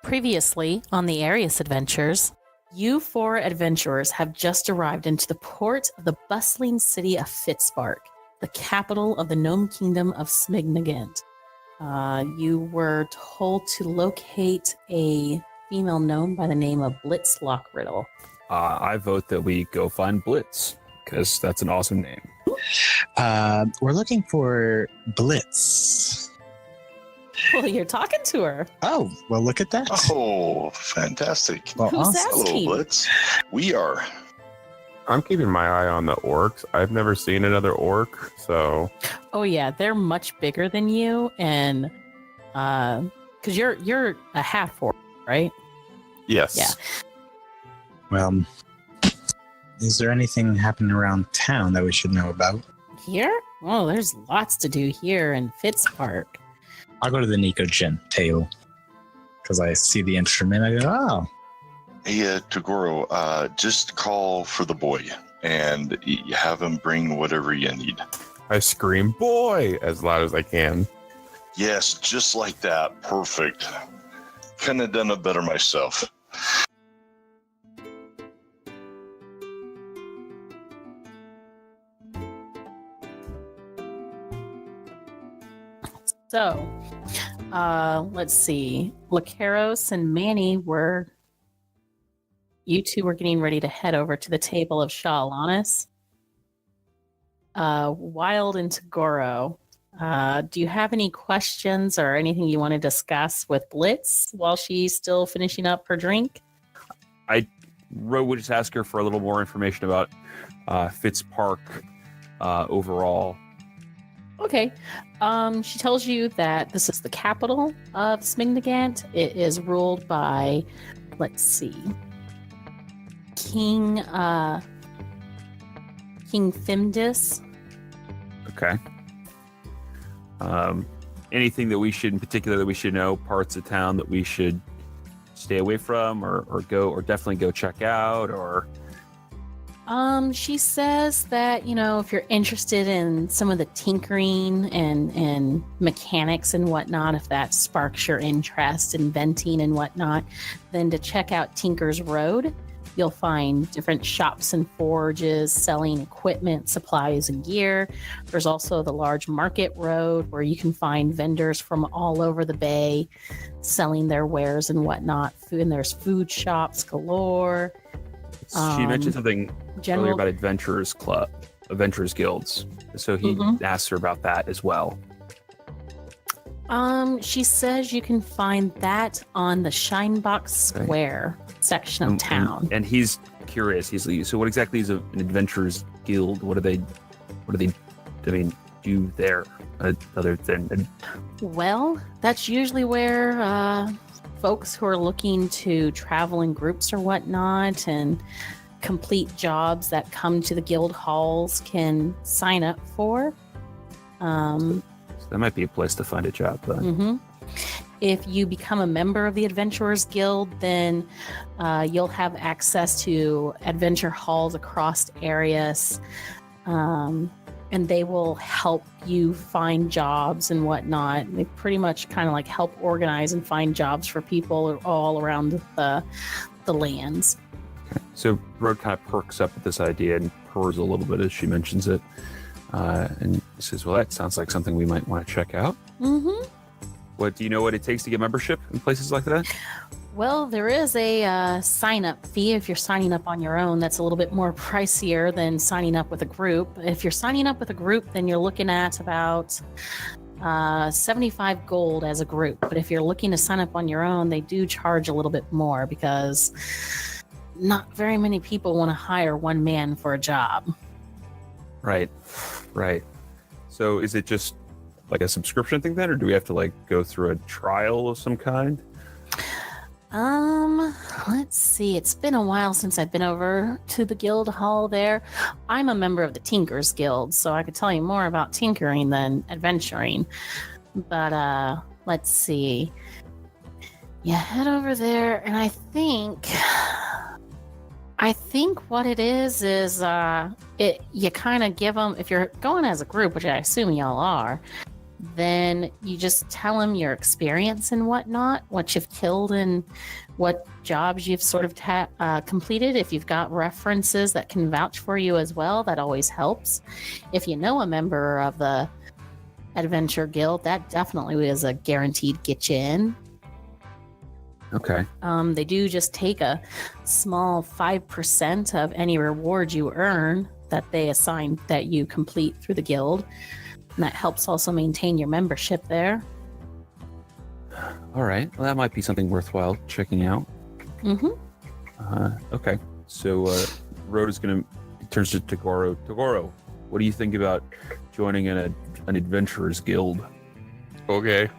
Previously on the Arias adventures, you four adventurers have just arrived into the port of the bustling city of Fitzbark, the capital of the gnome kingdom of Smignagant. You were told to locate a female gnome by the name of Blitz Lockriddle. I vote that we go find Blitz, because that's an awesome name. We're looking for Blitz. Well, you're talking to her. Oh, well, look at that. Oh, fantastic. Well, Who's awesome. Hello, asking? Blitz. We are. I'm keeping my eye on the orcs. I've never seen another orc, so Oh yeah, they're much bigger than you, and because you're a half orc, right? yes. Yeah. Well, is there anything happening around town that we should know about? Here? Oh, there's lots to do here in Fitzpark. I'll go to the Nico Gin table because I see the instrument. I go, oh, Hey, Toguro, just call for the boy and have him bring whatever you need. I scream "boy" as loud as I can. Yes, just like that. Perfect. Couldn't have done it better myself. So, let's see. Lokeros and Mannie you two were getting ready to head over to the table of Shah Alanis. Wild and Toguro, do you have any questions or anything you want to discuss with Blitz while she's still finishing up her drink? Ro would just ask her for a little more information about Fitzpark overall. Okay. She tells you that this is the capital of Smignagant. It is ruled by, let's see, King Thimdis. Okay. Anything that we should, in particular, that we should know, parts of town that we should stay away from or go, or definitely go check out, or... She says that, if you're interested in some of the tinkering and mechanics and whatnot, if that sparks your interest, inventing and whatnot, then to check out Tinker's Road. You'll find different shops and forges selling equipment, supplies, and gear. There's also the large market road where you can find vendors from all over the bay selling their wares and whatnot. And there's food shops galore. She mentioned something earlier about Adventurers Guilds. So he asked her about that as well. She says you can find that on the Shinebox Square section of town. And he's curious. He's like, so what exactly is an Adventurers Guild? What do they do there other than... Well, that's usually where folks who are looking to travel in groups or whatnot and complete jobs that come to the guild halls can sign up for. So that might be a place to find a job then. If you become a member of the Adventurers Guild, then you'll have access to adventure halls across areas, and they will help you find jobs and whatnot. They pretty much kind of like help organize and find jobs for people all around the lands. Okay. So Road kind of perks up at this idea and purrs a little bit as she mentions it. And says, well, that sounds like something we might want to check out. What do you know what it takes to get membership in places like that? Well, there is a sign-up fee if you're signing up on your own. That's a little bit more pricier than signing up with a group. If you're signing up with a group, then you're looking at about 75 gold as a group. But if you're looking to sign up on your own, they do charge a little bit more because not very many people want to hire one man for a job. Right. So is it just like a subscription thing then, or do we have to go through a trial of some kind? Let's see. It's been a while since I've been over to the guild hall there. I'm a member of the Tinkers Guild, so I could tell you more about tinkering than adventuring. But, let's see. You head over there, and I think what it is you kind of give them, if you're going as a group, which I assume y'all are, then you just tell him your experience and whatnot, what you've killed and what jobs you've sort of completed. If you've got references that can vouch for you as well, that always helps. If you know a member of the Adventure Guild, that definitely is a guaranteed get you in. Okay. They do just take a small 5% of any reward you earn that they assign that you complete through the guild. And that helps also maintain your membership there. All right. Well, that might be something worthwhile checking out. Okay. So Road is going to turns to Toguro. Toguro, what do you think about joining an adventurer's guild? Okay.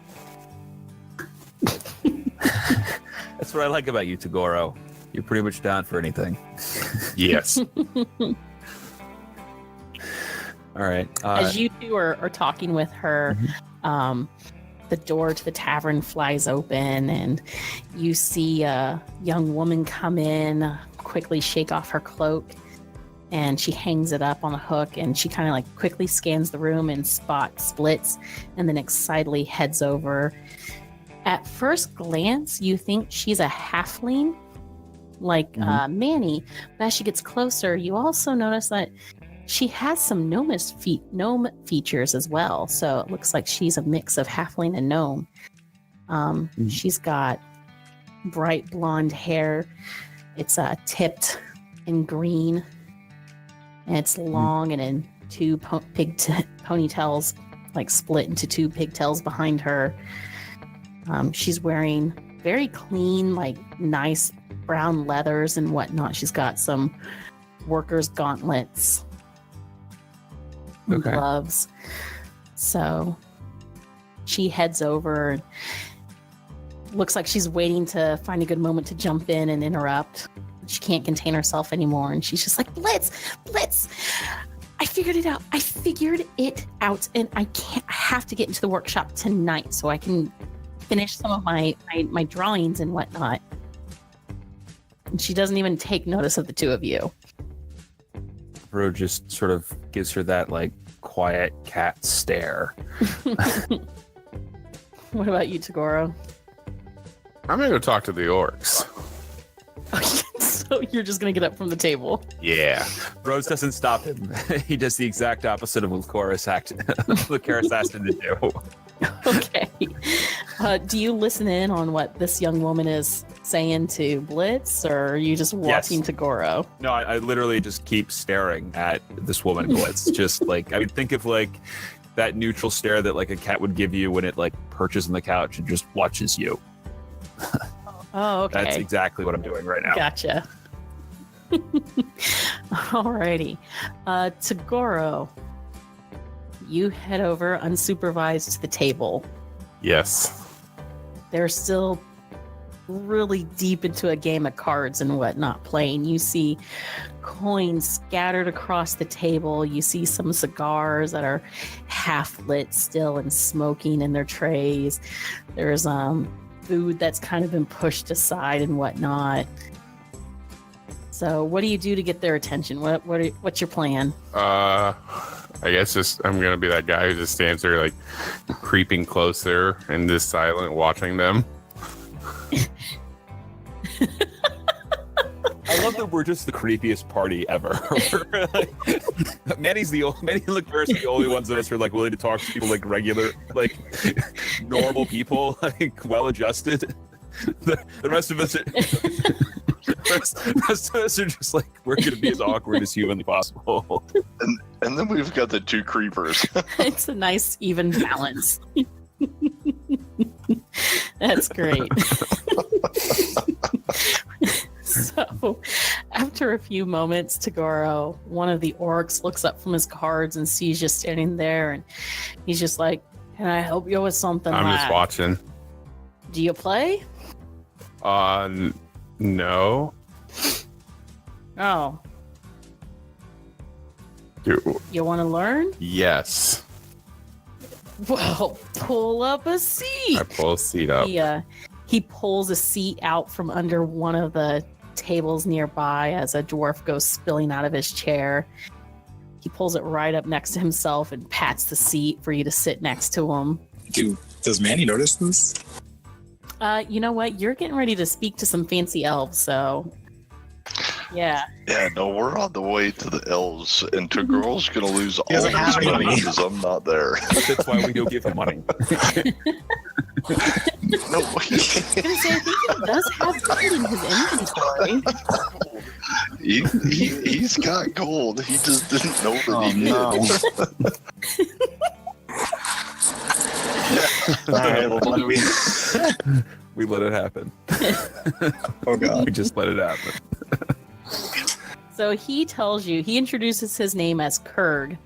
That's what I like about you, Toguro. You're pretty much down for anything. Yes. All right. As you two are talking with her, the door to the tavern flies open and you see a young woman come in, quickly shake off her cloak, and she hangs it up on a hook, and she kind of like quickly scans the room and spots Blitz, and then excitedly heads over. At first glance, you think she's a halfling, like Mannie, but as she gets closer, you also notice that she has some gnome features as well. So it looks like she's a mix of halfling and gnome. She's got bright blonde hair. It's tipped in green, and it's long and in two ponytails, like split into two pigtails behind her. She's wearing very clean, like nice brown leathers and whatnot. She's got some workers' gauntlets. Okay. Gloves. So she heads over and looks like she's waiting to find a good moment to jump in and interrupt. She can't contain herself anymore, and she's just like, Blitz, I figured it out, and I have to get into the workshop tonight so I can finish some of my drawings and whatnot. And she doesn't even take notice of the two of you. Bro just sort of gives her that like quiet cat stare. What about you, Toguro? I'm gonna go talk to the orcs. So you're just gonna get up from the table? Yeah. Rose doesn't stop him. He does the exact opposite of what Lokeros asked him to do. Okay. Do you listen in on what this young woman is saying to Blitz, or are you just watching Toguro? No, I literally just keep staring at this woman, Blitz. Just like, I mean, think of like that neutral stare that like a cat would give you when it like perches on the couch and just watches you. Oh, okay. That's exactly what I'm doing right now. Gotcha. Alrighty. Toguro, you head over unsupervised to the table. Yes. They're still really deep into a game of cards and whatnot playing. You see coins scattered across the table. You see some cigars that are half lit still and smoking in their trays. There's food that's kind of been pushed aside and whatnot. So what do you do to get their attention? What's your plan? I guess just I'm gonna be that guy who just stands there like creeping closer and just silent watching them. I love that we're just the creepiest party ever. Manny and Lokeros are the only ones of us who are like willing to talk to people like regular, like normal people, like well-adjusted. The rest of us are, the rest of us are just like, we're going to be as awkward as humanly possible. And then we've got the two creepers. It's a nice even balance. That's great. So, after a few moments, Toguro, one of the orcs, looks up from his cards and sees you standing there, and he's just like, "Can I help you with something?" I'm just watching. Do you play? No. Oh. You want to learn? Yes. Well, pull up a seat. I pull a seat up. He pulls a seat out from under one of the tables nearby as a dwarf goes spilling out of his chair. He pulls it right up next to himself and pats the seat for you to sit next to him. Does Mannie notice this? You know what? You're getting ready to speak to some fancy elves, so yeah. Yeah, no, we're on the way to the elves, and Togoro's gonna lose all doesn't his have any money money. because I'm not there. That's why we don't give him money. No, I was gonna say, I think he does have gold in his inventory. he's got gold. He just didn't know that he did. All right, well, what do we? We let it happen. Oh god. We just let it happen. So he tells you, he introduces his name as Kurg, and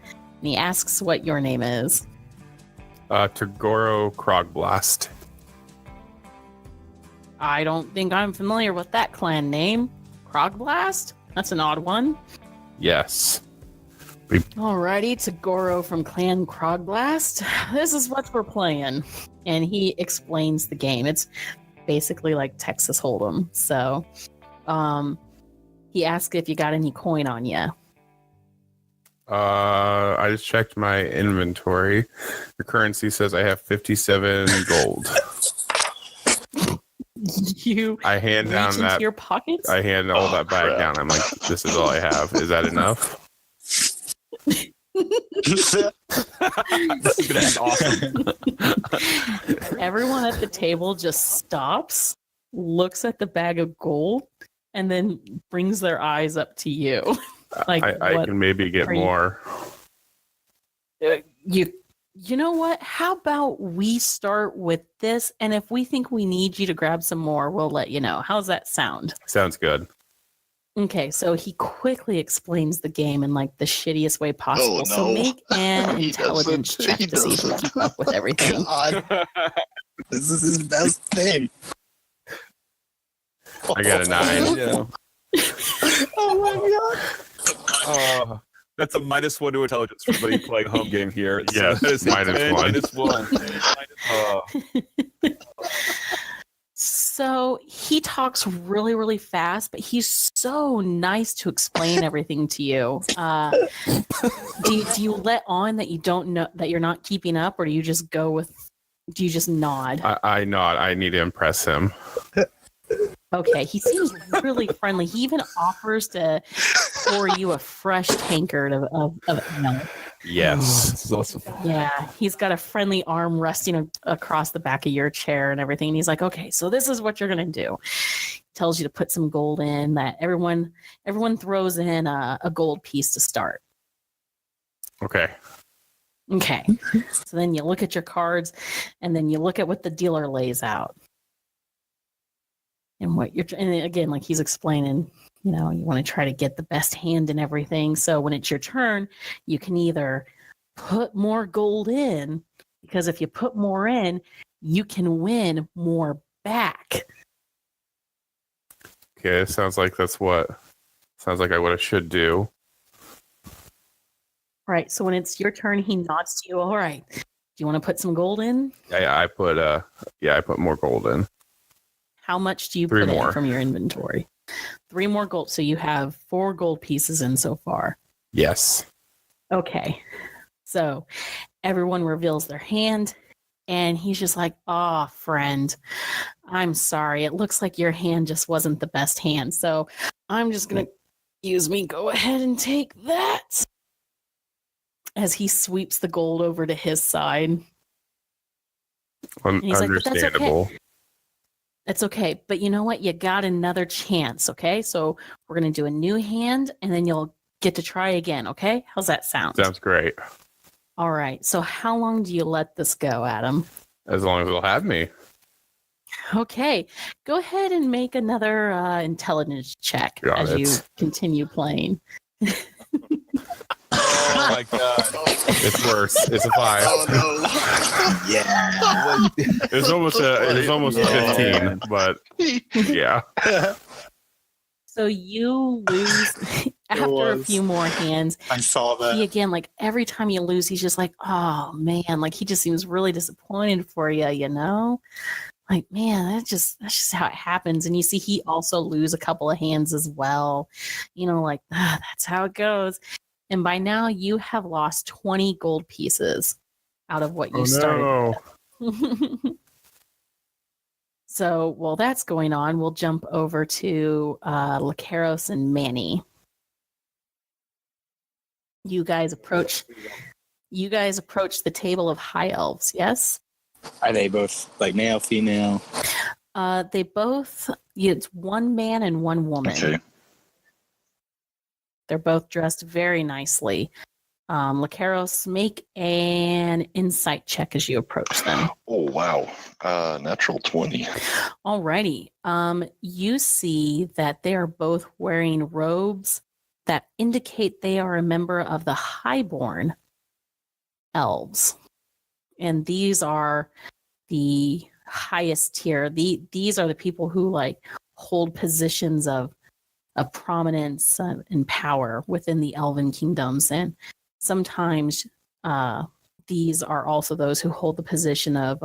he asks what your name is. Toguro Krogblast. I don't think I'm familiar with that clan name. Krogblast? That's an odd one. Yes. Alrighty, Toguro from Clan Krogblast. This is what we're playing. And he explains the game. It's basically like Texas Hold'em. So, he asked if you got any coin on you. I just checked my inventory. The currency says I have 57 gold. I hand reach down into that. your pockets? I hand all that back crap. down. I'm like, this is all I have. Is that enough? This is gonna end awesome. Everyone at the table just stops, looks at the bag of gold, and then brings their eyes up to you. Like, I what can maybe get are you- more. You know what? How about we start with this, and if we think we need you to grab some more, we'll let you know. How's that sound? Sounds good. Okay, so he quickly explains the game in like the shittiest way possible. Oh, So no. make an He intelligence doesn't. check He to see if you doesn't. keep up with everything. God. This is his best thing. I got a 9. Yeah. Oh my god. That's a -1 to intelligence for somebody playing a home game here. Yes, that is a -1. -1. So he talks really, really fast, but he's so nice to explain everything to you. Do you let on that you don't know that you're not keeping up, or do you just go with? Do you just nod? I nod. I need to impress him. Okay, he seems really friendly. He even offers to pour you a fresh tankard of ale. Yes. This is awesome. Yeah, he's got a friendly arm resting across the back of your chair and everything. And he's like, okay, so this is what you're going to do. He tells you to put some gold in, that everyone throws in a gold piece to start. Okay. Okay. So then you look at your cards, and then you look at what the dealer lays out. And and again, like he's explaining, you want to try to get the best hand and everything. So when it's your turn, you can either put more gold in, because if you put more in, you can win more back. Okay. It sounds like what I should do. Right. So when it's your turn, he nods to you. All right. Do you want to put some gold in? Yeah, I put more gold in. How much do you 3 put more. in from your inventory? 3 more gold. So you have 4 gold pieces in so far. Yes. Okay. So everyone reveals their hand, and he's just like, "Oh, friend, I'm sorry. It looks like your hand just wasn't the best hand. So I'm just going to go ahead and take that." As he sweeps the gold over to his side. he's like, "But that's Understandable. That's okay. But you know what? You got another chance. Okay. So we're going to do a new hand, and then you'll get to try again. Okay. How's that sound? Sounds great. All right. So how long do you let this go, Adam? As long as it'll have me. Okay. Go ahead and make another intelligence check Got as it. you continue playing. Oh my god. It's worse. It's a 5. Oh no! Yeah. It's almost a 15, but yeah. So you lose after a was. few more hands. I saw that. He again, like every time you lose, he's just like, "Oh man," like he just seems really disappointed for you, Like, man, that's just how it happens. And you see he also lose a couple of hands as well. That's how it goes. And by now you have lost 20 gold pieces out of what you started with. So while that's going on, we'll jump over to Lokeros and Mannie. You guys approach the table of high elves, yes? Are they both like male, female? They both, it's one man and one woman. Okay. They're both dressed very nicely. Lokeros, make an insight check as you approach them. Oh, wow. Natural 20. Alrighty. You see that they are both wearing robes that indicate they are a member of the highborn elves. And these are the highest tier. These are the people who like hold positions of prominence and power within the elven kingdoms. And sometimes these are also those who hold the position of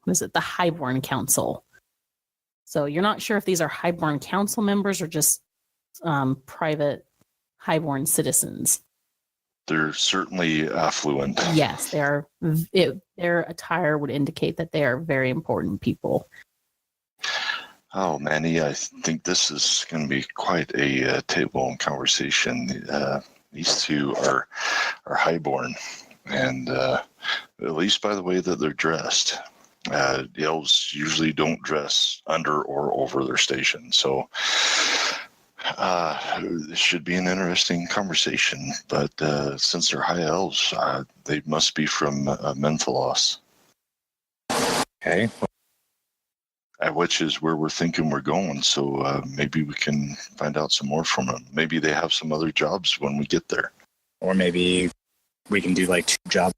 the highborn council. So you're not sure if these are highborn council members or just private highborn citizens. They're certainly affluent. Yes, their attire would indicate that they are very important people. Oh, Mannie, I think this is going to be quite a table and conversation. These two are highborn, and at least by the way that they're dressed. The elves usually don't dress under or over their station, so this should be an interesting conversation. But since they're high elves, they must be from Menthalos. Okay. Which is where we're thinking we're going. So maybe we can find out some more from them. Maybe they have some other jobs when we get there. Or maybe we can do like two jobs,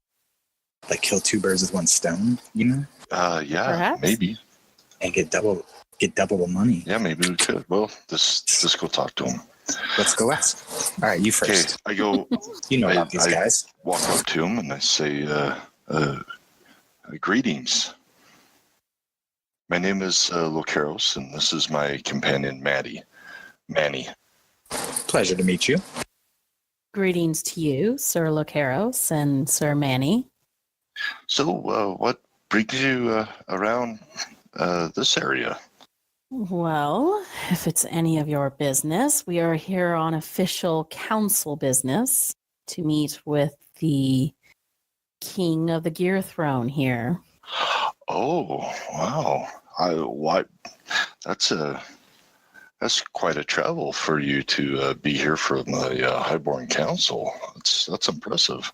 like kill two birds with one stone, you know? Yeah, Perhaps. maybe. And get double the money. Yeah, maybe we could. Well, let's go talk to them. Let's go ask. All right, you Okay, first. I go. You know about these guys. Walk up to him and I say, "Greetings. My name is Lokeros, and this is my companion, Mannie." Pleasure to meet you. Greetings to you, Sir Lokeros and Sir Mannie. So, what brings you around this area? Well, if it's any of your business, we are here on official council business to meet with the king of the Gear Throne here. Oh, wow! That's quite a travel for you to be here from the Highborn Council. That's impressive.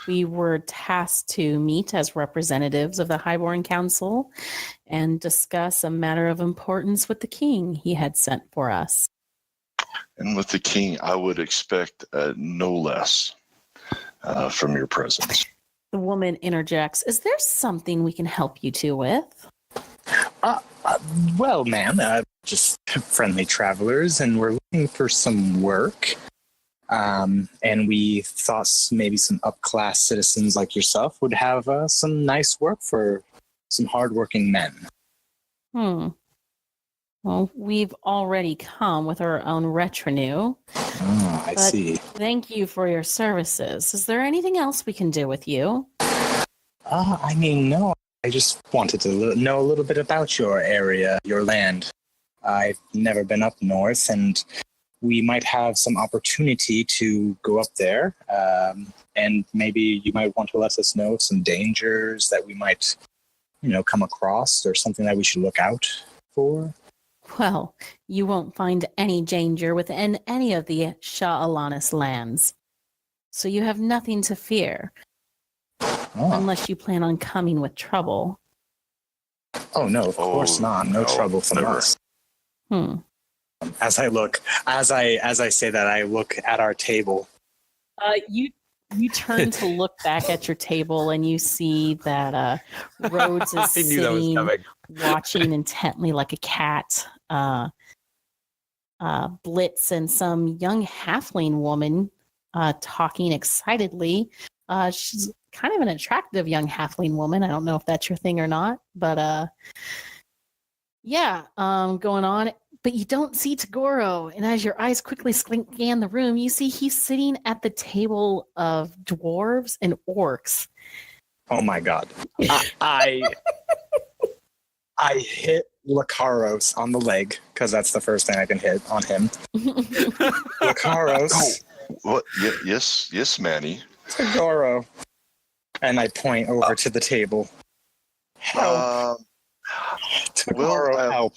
We were tasked to meet as representatives of the Highborn Council and discuss a matter of importance with the king he had sent for us. And with the king, I would expect no less from your presence. The woman interjects, "Is there something we can help you two with?" Well, ma'am, just friendly travelers, and we're looking for some work. And we thought maybe some upclass citizens like yourself would have some nice work for some hardworking men. Well, we've already come with our own retinue. Oh, I see. Thank you for your services. Is there anything else we can do with you? No. I just wanted to know a little bit about your area, your land. I've never been up north, and we might have some opportunity to go up there. And maybe you might want to let us know some dangers that we might, come across, or something that we should look out for. Well, you won't find any danger within any of the Shah Alanis lands. So you have nothing to fear. Unless you plan on coming with trouble. Oh, no, of course not. No trouble from never. us. As I say that, I look at our table. You turn to look back at your table and you see that Rhodes is I knew that was sitting, coming. watching intently like a cat. Blitz and some young halfling woman talking excitedly. She's kind of an attractive young halfling woman. I don't know if that's your thing or not, but going on. But you don't see Toguro, and as your eyes quickly scan the room, you see he's sitting at the table of dwarves and orcs, Oh my god. I hit Lokeros on the leg, because that's the first thing I can hit on him. Lokeros. Oh, what? Yes, Mannie. Toguro. And I point over to the table. Help. Toguro, help.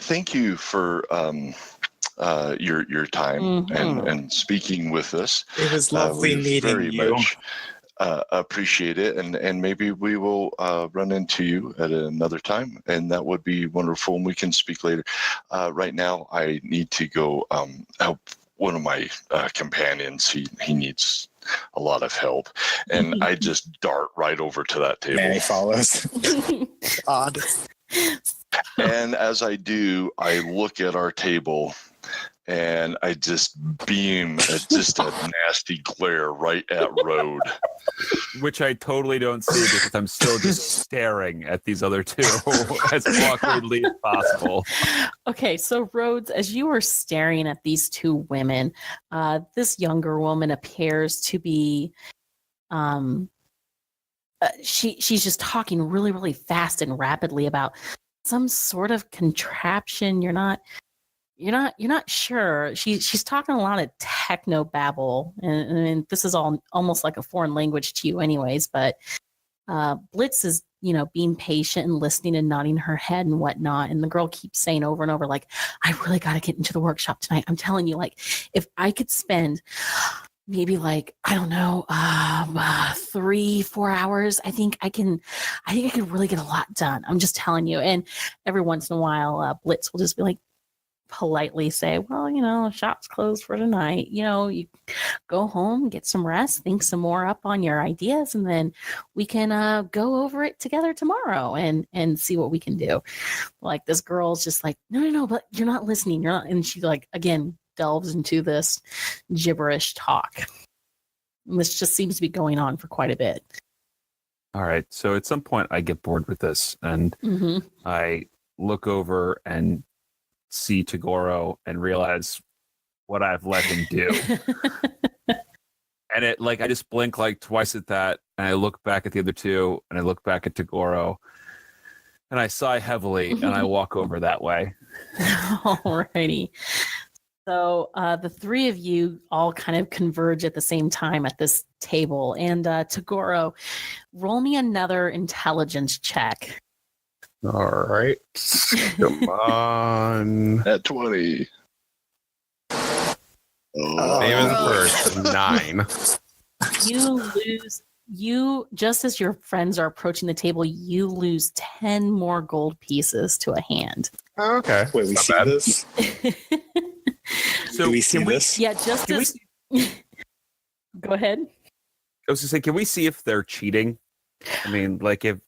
Thank you for your time and speaking with us. It was lovely We meeting very you. much appreciate it, and maybe we will run into you at another time, and that would be wonderful, and we can speak later. Right now, I need to go help one of my companions. He needs a lot of help, and I just dart right over to that table. Mannie follows. Odd. And as I do, I look at our table, and I just beam just a nasty glare right at Road. Which I totally don't see because I'm still just staring at these other two as awkwardly as possible. Okay, so Rhodes, as you were staring at these two women, this younger woman appears to be she's just talking really, really fast and rapidly about some sort of contraption. You're not sure. She's talking a lot of techno babble, and this is all almost like a foreign language to you, anyways. But Blitz is, being patient and listening and nodding her head and whatnot. And the girl keeps saying over and over, like, "I really got to get into the workshop tonight. I'm telling you, like, if I could spend maybe like, I don't know, 3-4 hours, I think I could really get a lot done. I'm just telling you." And every once in a while, Blitz will just be like, politely say, "Well, shop's closed for tonight. You go home, get some rest, think some more up on your ideas, and then we can go over it together tomorrow and see what we can do." Like, this girl's just like, no, but you're not listening. You're not. And she, like, again, delves into this gibberish talk. And this just seems to be going on for quite a bit. All right. So at some point I get bored with this, and I look over and see Toguro and realize what I've let him do. And it, like, I just blink like twice at that, and I look back at the other two, and I look back at Toguro, and I sigh heavily, and I walk over that way. Alrighty. So the three of you all kind of converge at the same time at this table. And Toguro, roll me another intelligence check. All right. Come on. At 20. Same as the first. 9. You just as your friends are approaching the table, you lose 10 more gold pieces to a hand. Oh, okay. Wait, we see this? So Do we see this? Yeah, just as... Go ahead. I was going to say, can we see if they're cheating? I mean, like, if...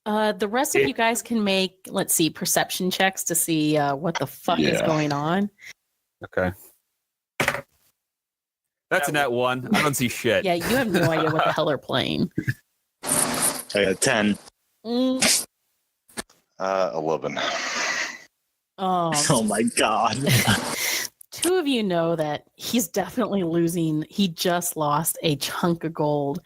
the rest of you guys can make, let's see, perception checks to see what the fuck is going on. Okay. That's a net 1. I don't see shit. Yeah, you have no idea what the hell they're playing. I got 10. 11. Oh my god. Two of you know that he's definitely losing. He just lost a chunk of gold.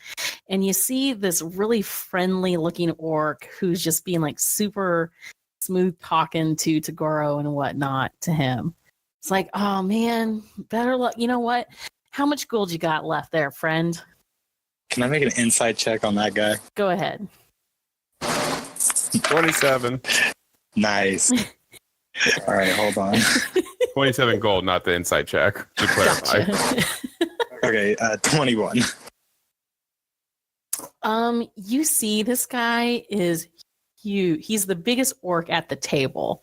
And you see this really friendly looking orc who's just being like super smooth talking to Toguro and whatnot to him. It's like, oh man, better luck. You know what? How much gold you got left there, friend? Can I make an inside check on that guy? Go ahead. 27. Nice. All right, hold on. 27 gold, not the inside check, to clarify. Gotcha. Okay, 21. You see this guy is huge. He's the biggest orc at the table.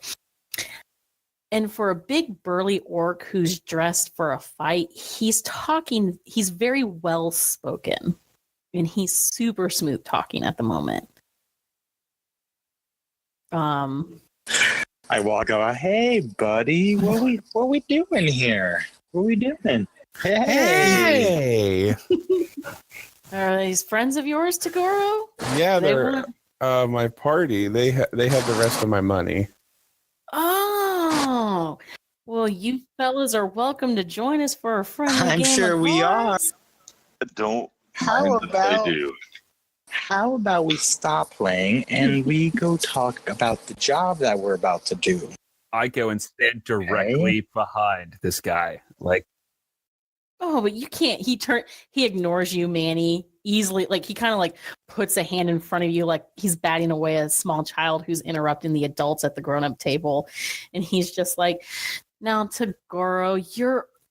And for a big burly orc who's dressed for a fight, he's very well spoken. And he's super smooth talking at the moment. I walk over, "Hey buddy, what we doing here? What we doing? Hey. Are these friends of yours, Toguro? Yeah, they're my party. They have the rest of my money. Oh, well, you fellas are welcome to join us for a friendly I'm game sure of we are. hearts. Don't How mind that I about do. how about we stop playing and we go talk about the job that we're about to do? I go and stand directly behind this guy. Like, Oh, but you can't. He ignores you, Manny, easily. Like he kind of like puts a hand in front of you, like he's batting away a small child who's interrupting the adults at the grown-up table. And he's just like, now Toguro,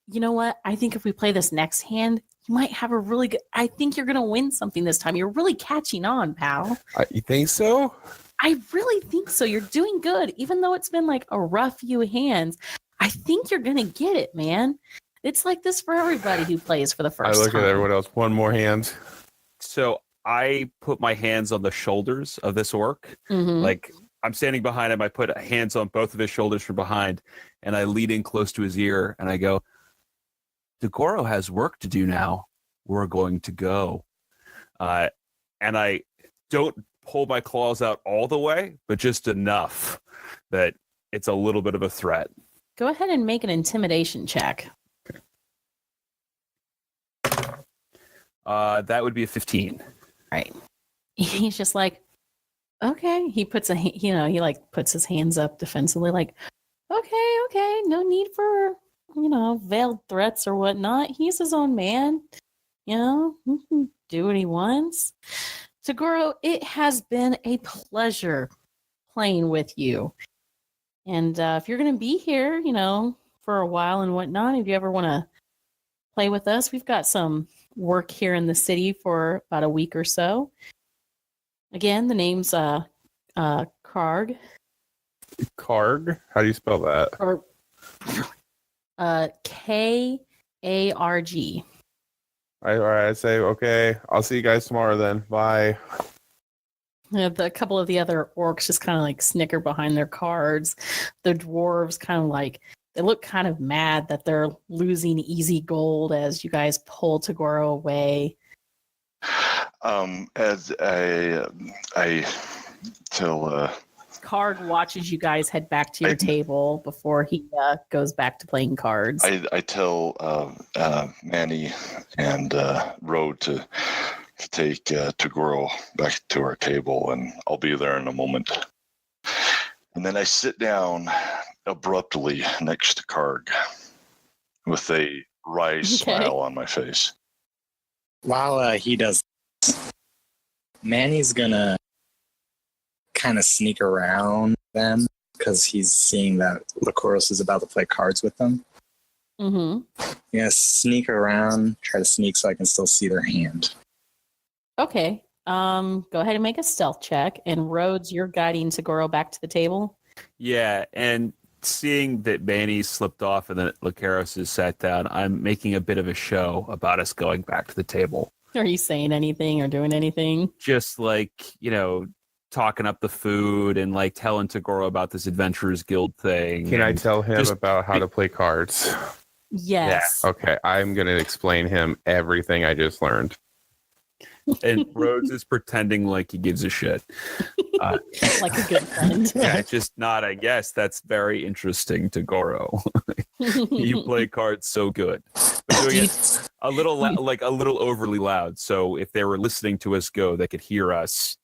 you know what? I think if we play this next hand, you might have a really good, I think you're going to win something this time. You're really catching on, pal. You think so? I really think so. You're doing good. Even though it's been like a rough few hands, I think you're going to get it, man. It's like this for everybody who plays for the first time. I look at everyone else. One more hand. so I put my hands on the shoulders of this orc. Mhm. Like I'm standing behind him. I put hands on both of his shoulders from behind, and I lean in close to his ear, and I go, Toguro has work to do now. We're going to go. And I don't pull my claws out all the way, but just enough that it's a little bit of a threat. Go ahead and make an intimidation check. That would be a 15. Right. He's just like, okay. He puts he like puts his hands up defensively, like, okay, no need for, veiled threats or whatnot. He's his own man. He can do what he wants. Toguro, it has been a pleasure playing with you. And if you're going to be here, for a while and whatnot, if you ever want to play with us, we've got some work here in the city for about a week or so. Again, the name's Karg. Karg? How do you spell that? Or Karg. All right, I say, okay, I'll see you guys tomorrow then. Bye. A couple of the other orcs just kind of like snicker behind their cards. The dwarves kind of like, they look kind of mad that they're losing easy gold as you guys pull Toguro away. As I tell Karg watches you guys head back to your table before he goes back to playing cards. I tell Mannie and Road to take Toguro back to our table, and I'll be there in a moment. And then I sit down abruptly next to Karg with a wry smile on my face. While he does, Manny's gonna kind of sneak around them because he's seeing that Lokeros is about to play cards with them. Mm-hmm. Yeah, sneak around, try to sneak so I can still see their hand. Okay. Go ahead and make a stealth check. And Rhodes, you're guiding Toguro back to the table. Yeah, and seeing that Mannie slipped off and then Lokeros is sat down, I'm making a bit of a show about us going back to the table. Are you saying anything or doing anything? Just like, talking up the food and like telling Toguro about this Adventurers Guild thing. Can I tell him about how to play cards? Yes. Yeah. Okay, I'm going to explain him everything I just learned. And Rhodes is pretending like he gives a shit. Like a good friend. Yeah, just not, I guess. That's very interesting, Toguro. You play cards so good. We're doing it a little a little overly loud. So if they were listening to us go, they could hear us,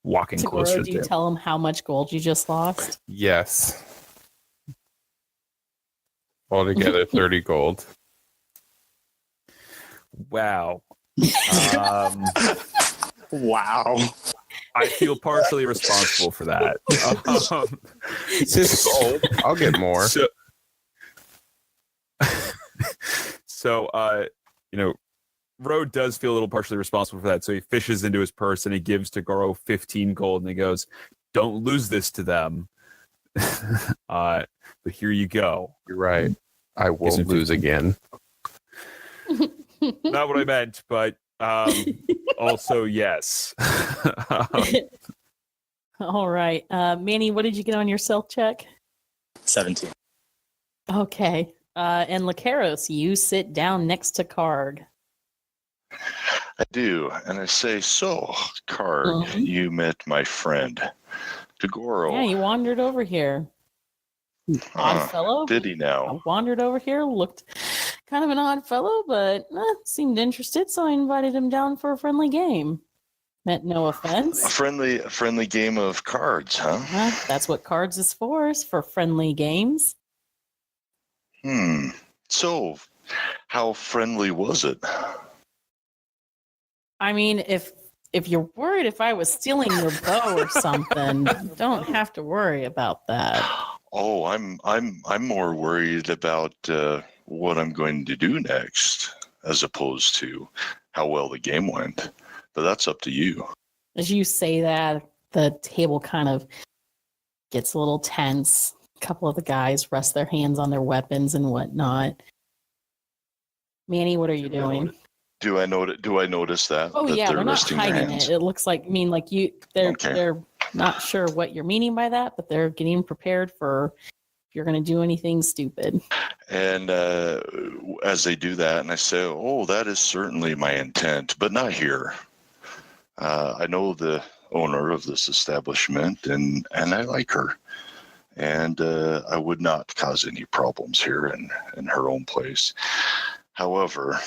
walking Toguro, closer. do you tell them how much gold you just lost? Yes. Altogether 30 gold. Wow. Wow. I feel partially responsible for that. It's just gold. I'll get more. So, Road does feel a little partially responsible for that. So he fishes into his purse and he gives Toguro 15 gold and he goes, "Don't lose this to them." But here you go. You're right. I won't lose again. Not what I meant, but also yes. All right. Manny, what did you get on your stealth check? 17. Okay. And Lokeros, you sit down next to Karg. I do, and I say, so, Karg, you met my friend, Toguro. Yeah, he wandered over here. Odd fellow. Did he now? Wandered over here, looked kind of an odd fellow, but seemed interested, so I invited him down for a friendly game. Meant no A offense. friendly game of cards, huh? That's what cards is for friendly games. So, how friendly was it? I mean, if you're worried if I was stealing your bow or something, don't have to worry about that. Oh, I'm more worried about what I'm going to do next, as opposed to how well the game went. But that's up to you. As you say that, the table kind of gets a little tense. A couple of the guys rest their hands on their weapons and whatnot. Mannie, what are you doing? Do I notice that? Oh that yeah, they're not resting their hiding hands? it. It looks like they're Okay. they're not sure what you're meaning by that, but they're getting prepared for if you're going to do anything stupid. And as they do that, and I say, "Oh, that is certainly my intent, but not here. I know the owner of this establishment, and I like her, and I would not cause any problems here in her own place. However,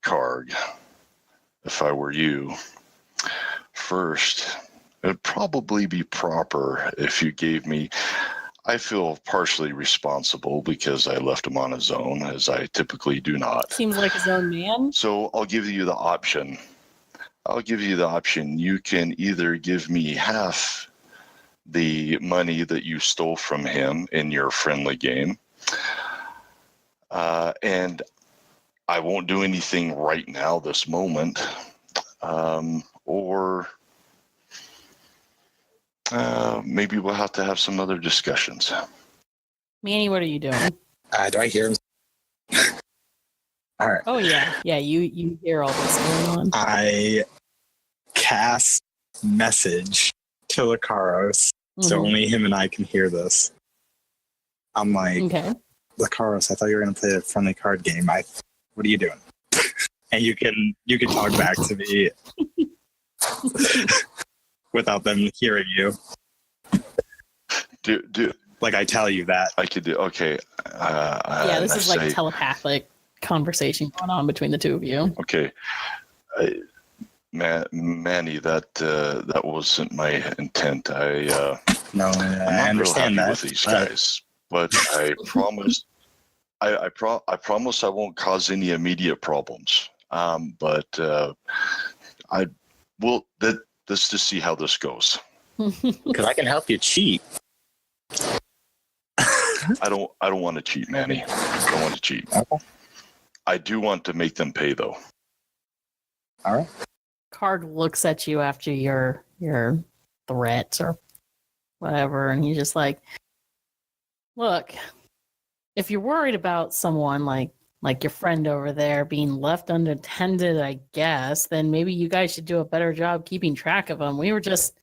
Karg, if I were you, first, it'd probably be proper if you gave me. I feel partially responsible because I left him on his own, as I typically do not. Seems like his own man. So I'll give you the option. You can either give me half the money that you stole from him in your friendly game, and I won't do anything right now, this moment, or maybe we'll have to have some other discussions. Mannie, what are you doing? Do I hear him? All right. Oh yeah, you hear all this going on. I cast message to Lokeros, so Mhm. only him and I can hear this. I'm like, Okay. Lokeros, I thought you were going to play a friendly card game. What are you doing? And you can talk back to me without them hearing you. Do Like I tell you that. I could do? Okay. Yeah, this is like telepathic conversation going on between the two of you. Okay. Mannie, that wasn't my intent. No, I'm not I understand real happy that. with these guys, but I promise. I promise I won't cause any immediate problems. But I will. Let's just see how this goes. Because I can help you cheat. I don't want to cheat, Mannie. I don't want to cheat. Okay. I do want to make them pay, though. All right. Karg looks at you after your threats or whatever, and he's just like, "Look, if you're worried about someone like your friend over there being left unattended, I guess, then maybe you guys should do a better job keeping track of them. We were just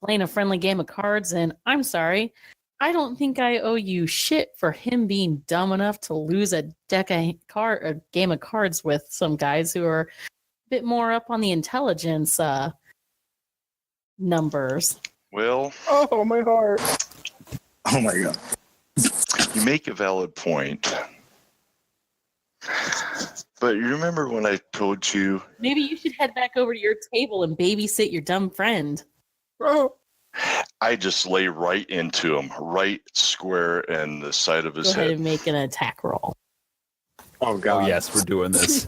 playing a friendly game of cards, and I'm sorry, I don't think I owe you shit for him being dumb enough to lose a game of cards with some guys who are a bit more up on the intelligence numbers." Well, Oh, my heart. Oh, my God. you make a valid point. But you remember when I told you? Maybe you should head back over to your table and babysit your dumb friend. I just lay right into him, right square in the side of his Go ahead head. and make an attack roll. Oh, God. Oh, yes, we're doing this.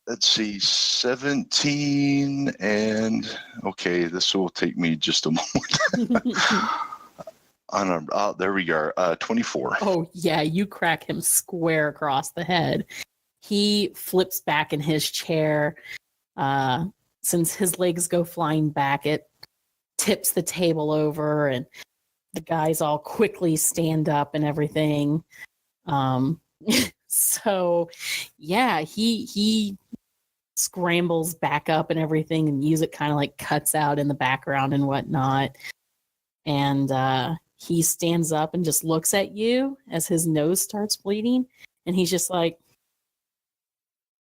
Let's see, 17, and okay, this will take me just a moment. There we go. 24. Oh, yeah, you crack him square across the head. He flips back in his chair. Since his legs go flying back, it tips the table over, and the guys all quickly stand up and everything. So, yeah, he scrambles back up and everything, and music kind of like cuts out in the background and whatnot. And he stands up and just looks at you as his nose starts bleeding, and he's just like,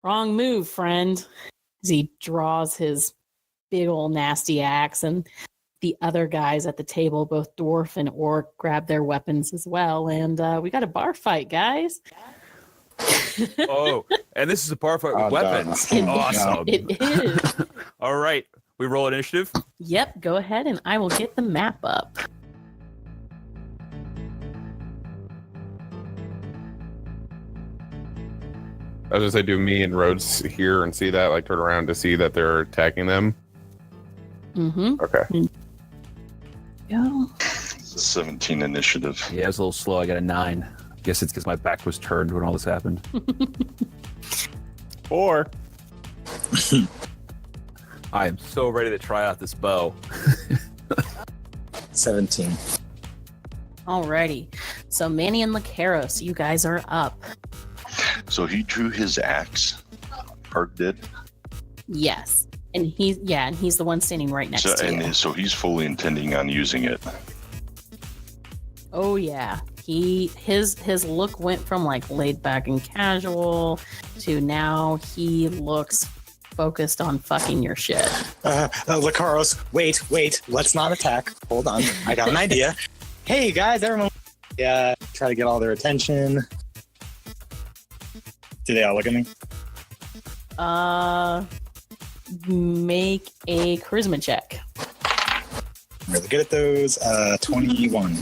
"Wrong move, friend." As he draws his big old nasty axe, and the other guys at the table, both dwarf and orc, grab their weapons as well, and we got a bar fight, guys. Oh, And this is a bar fight with weapons. done. Awesome. It is. All right. We roll initiative. Yep, go ahead and I will get the map up. I was gonna say, do me and Rhodes hear and see that, like turn around to see that they're attacking them? Mm-hmm. Okay. Go. 17 initiative. Yeah, it's a little slow. I got a 9. Guess it's because my back was turned when all this happened. 4. I am so ready to try out this bow. 17. Alrighty. So Mannie and Lokeros, you guys are up. So he drew his axe. Hard did. Yes. And he's the one standing right next to you. And so he's fully intending on using it. Oh yeah. His look went from like laid back and casual to now he looks focused on fucking your shit. Lokeros, wait. Let's not attack. Hold on. I got an idea. Hey guys, everyone. Yeah, try to get all their attention. Do they all look at me? Make a charisma check. I'm really good at those. 21.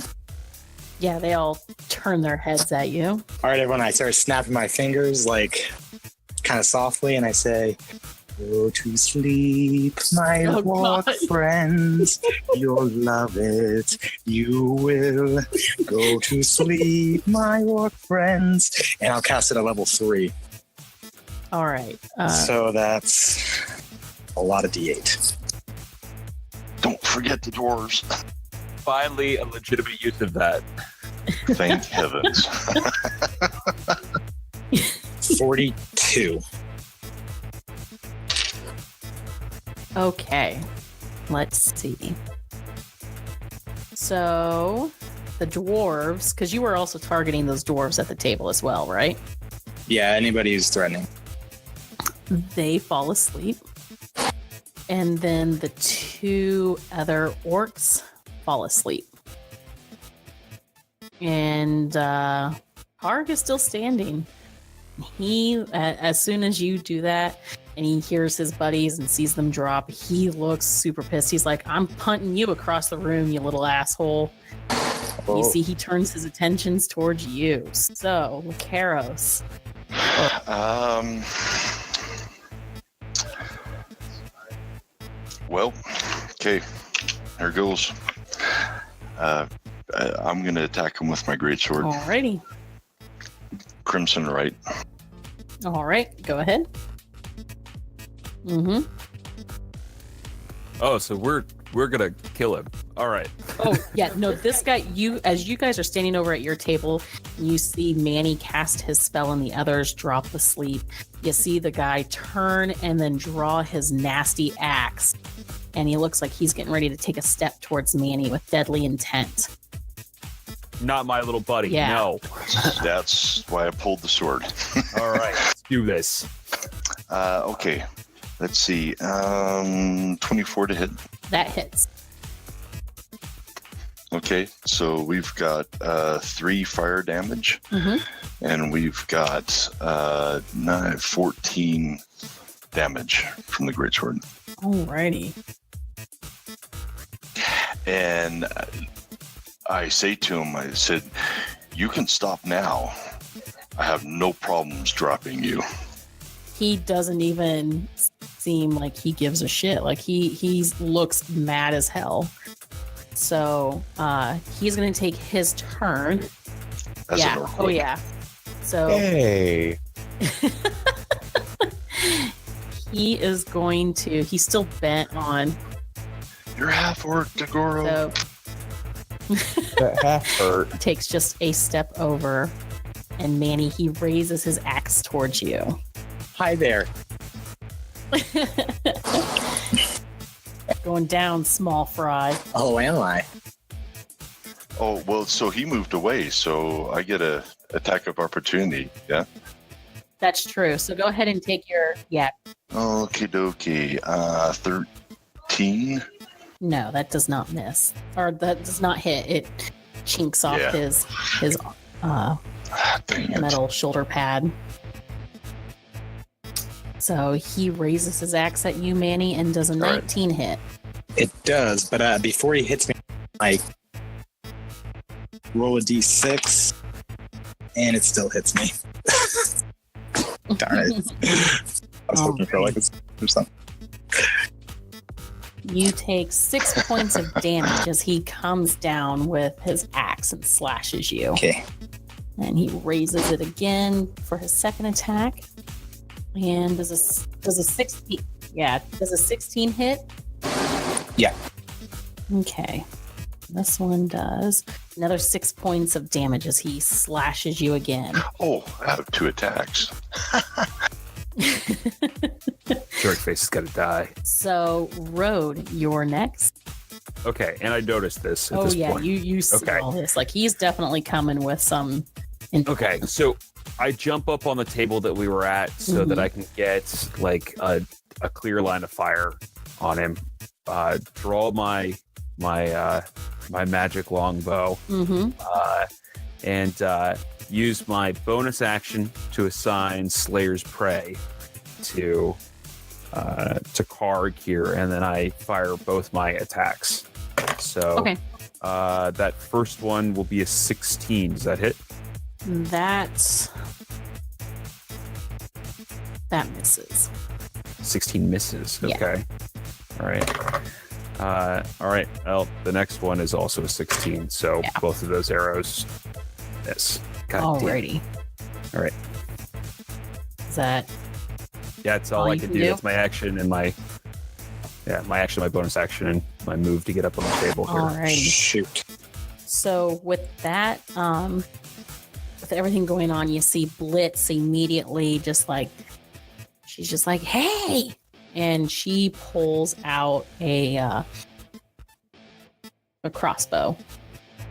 Yeah, they all turn their heads at you. All right, everyone. I start snapping my fingers like kind of softly, and I say, "Go to sleep, my Oh, walk God. friends. You'll love it. You will. Go to sleep, my walk friends." And I'll cast it at level 3. All right. So that's a lot of D8. Don't forget the dwarves. Finally, a legitimate use of that. Thank heavens. 42. Okay. Let's see. So the dwarves, because you were also targeting those dwarves at the table as well, right? Yeah, anybody who's threatening. They fall asleep. And then the 2 other orcs fall asleep. And Harg is still standing. He, as soon as you do that, and he hears his buddies and sees them drop, he looks super pissed. He's like, "I'm punting you across the room, you little asshole." You see, he turns his attentions towards you. So, Lokeros. Well, okay. Here goes. I'm going to attack him with my greatsword. Alrighty. Crimson right. All right, go ahead. Mm-hmm. Oh, so we're gonna kill him. All right. Oh, yeah, no, this guy, as you guys are standing over at your table, you see Mannie cast his spell and the others drop asleep. You see the guy turn and then draw his nasty axe. And he looks like he's getting ready to take a step towards Mannie with deadly intent. Not my little buddy. Yeah. No. That's why I pulled the sword. All right. Let's do this. Okay. Let's see. 24 to hit. That hits. Okay. So we've got 3 fire damage. Mm-hmm. And we've got 14 damage from the greatsword. Alrighty. And I say to him, I said, "You can stop now. I have no problems dropping you." He doesn't even seem like he gives a shit. Like he looks mad as hell. So he's gonna take his turn. As yeah. an orc Oh would. yeah. So Hey. he is going to. He's still bent on. You're half orc, Toguro. So That half hurt. takes just a step over, and Mannie, he raises his axe towards you. Hi there. Going down, small fry. Oh, am I? Oh, well, so he moved away, so I get a attack of opportunity, yeah? That's true. So go ahead and take your Okie dokie. 13? No, that does not miss. Or that does not hit. It chinks off Yeah. his Dang it. metal shoulder pad. So he raises his axe at you, Manny, and does a 19 hit. It does, but before he hits me, I roll a d6, and it still hits me. Darn it. I was hoping for like a or something. You take 6 points of damage as he comes down with his axe and slashes you. Okay. And he raises it again for his second attack. And does a 16? Yeah, does a 16 hit? Yeah. Okay. This one does another 6 points of damage as he slashes you again. Oh, I have 2 attacks. Jerkface has got to die. So, Road, you're next. Okay, and I noticed this at this point. You see all this. Like, he's definitely coming with some... Okay, so I jump up on the table that we were at so that I can get, like, a clear line of fire on him. Draw my magic longbow. And use my bonus action to assign Slayer's Prey to Karg here, and then I fire both my attacks. So that first one will be a 16. Does that hit? That misses. 16 misses. Okay. Yeah. All right. Well, the next one is also a 16. So both of those arrows miss. Alrighty. All right. Is that? Yeah, it's all I can do. That's my action and my action, my bonus action, and my move to get up on the table here. Alrighty. Shoot. So with that, with everything going on, you see Blitz immediately she's just like, hey! And she pulls out a crossbow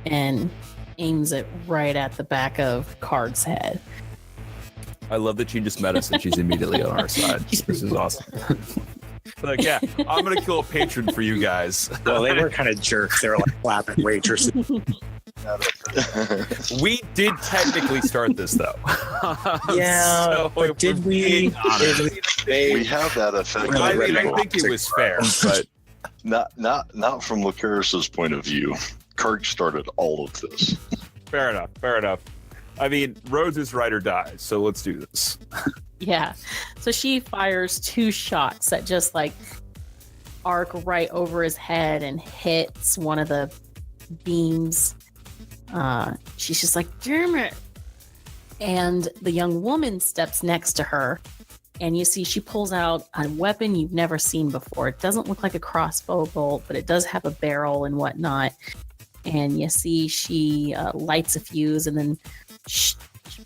and aims it right at the back of Karg's head. I love that she just met us and she's immediately on our side. This is awesome. Like, yeah, I'm going to kill a patron for you guys. Well, they were kind of jerks. They were like flapping waitresses. We did technically start this, though. Yeah, so but did we? We have that effect. I mean, I think it was fair, but not from Lokeros' point of view. Karg started all of this. Fair enough. I mean, Rhodes is ride or die, so let's do this. Yeah. So she fires 2 shots that just like arc right over his head and hits one of the beams. She's just like, damn it. And the young woman steps next to her, and you see she pulls out a weapon you've never seen before. It doesn't look like a crossbow bolt, but it does have a barrel and whatnot. And you see she lights a fuse and then she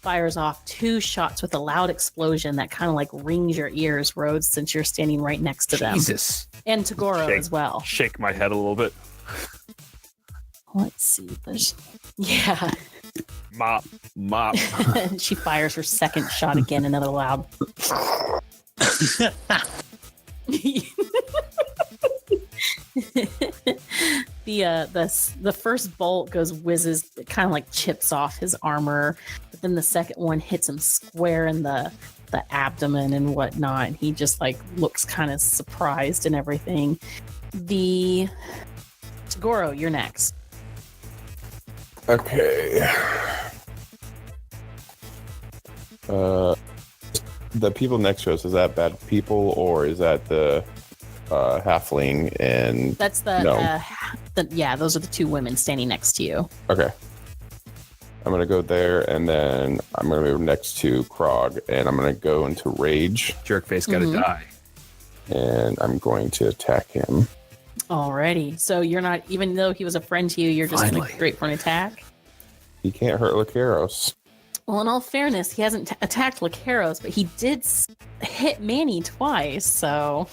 fires off 2 shots with a loud explosion that kind of like rings your ears, Rhodes, since you're standing right next to them. Jesus. And Toguro as well. Shake my head a little bit. Let's see. Yeah. Mop. She fires her second shot again, another loud. The first bolt whizzes, it kind of like chips off his armor, but then the second one hits him square in the abdomen and whatnot, and he just like looks kind of surprised and everything. Toguro, you're next. Okay. The people next to us, is that bad people or is that the halfling? And that's those are the 2 women standing next to you. Okay. I'm gonna go there, and then I'm gonna move next to Krog, and I'm gonna go into rage. Jerkface gotta die. And I'm going to attack him. Alrighty. So you're not, even though he was a friend to you, you're just going to straight for an attack? He can't hurt Lokeros. Well, in all fairness, he hasn't attacked Lokeros, but he did hit Mannie twice, so...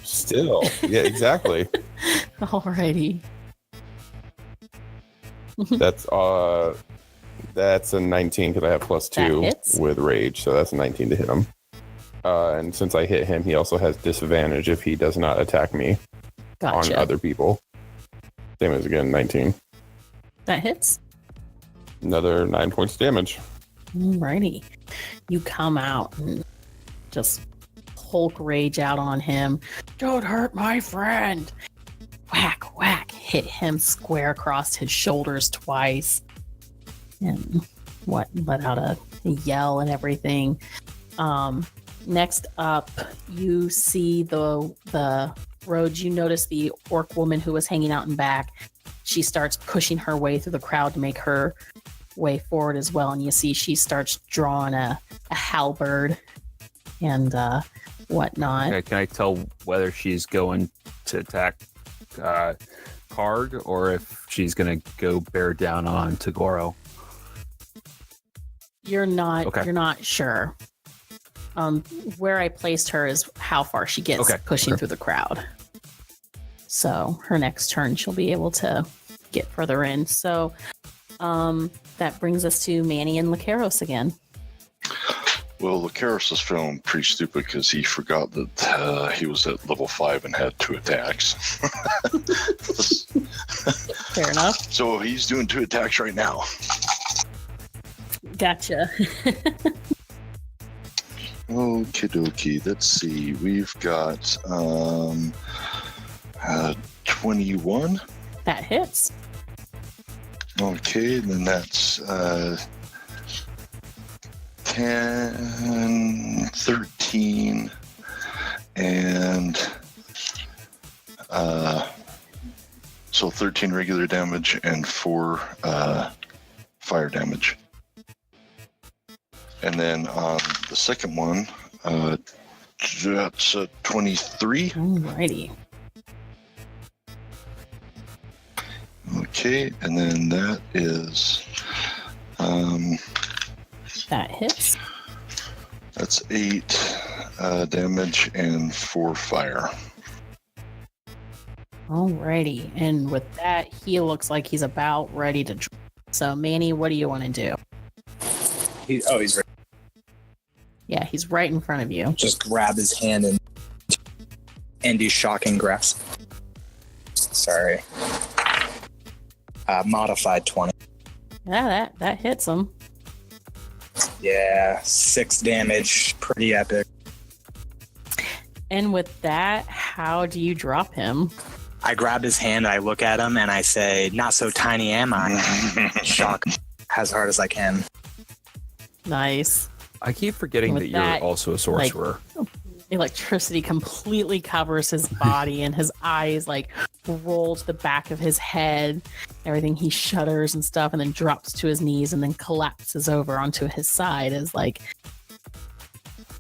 Still. Yeah, exactly. Alrighty. That's a 19 because I have +2 with rage, so that's a 19 to hit him. And since I hit him, he also has disadvantage if he does not attack me on other people. Same as again, 19. That hits. Another 9 points damage. Alrighty. You come out and just Hulk rage out on him. Don't hurt my friend. Whack, whack. Hit him square across his shoulders twice. And let out a yell and everything. Next up, you see the road. You notice the orc woman who was hanging out in back. She starts pushing her way through the crowd to make her way forward as well. And you see she starts drawing a halberd and whatnot. Okay, can I tell whether she's going to attack Card or if she's going to go bear down on Toguro? You're not sure. Where I placed her is how far she gets pushing through the crowd. So her next turn, she'll be able to get further in. So that brings us to Mannie and Lokeros again. Well, Lokeros is feeling pretty stupid because he forgot that he was at level 5 and had 2 attacks. Fair enough. So he's doing 2 attacks right now. Gotcha. Okie dokie. Let's see. We've got 21. That hits. Okay, then that's 10, 13, and so 13 regular damage and 4 fire damage. And then on the second one, that's 23. Alrighty. Okay, and then that is that hits. That's 8 damage and 4 fire. Alrighty, and with that, he looks like he's about ready to. So, Mannie, what do you want to do? He's ready. Yeah, he's right in front of you. Just grab his hand and do shocking grasp. Sorry. Modified 20. Yeah, that hits him. Yeah, 6 damage. Pretty epic. And with that, how do you drop him? I grab his hand, I look at him, and I say, "Not so tiny am I." Shock as hard as I can. Nice. I keep forgetting that you're also a sorcerer. Electricity completely covers his body and his eyes roll to the back of his head. Everything, he shudders and stuff and then drops to his knees and then collapses over onto his side as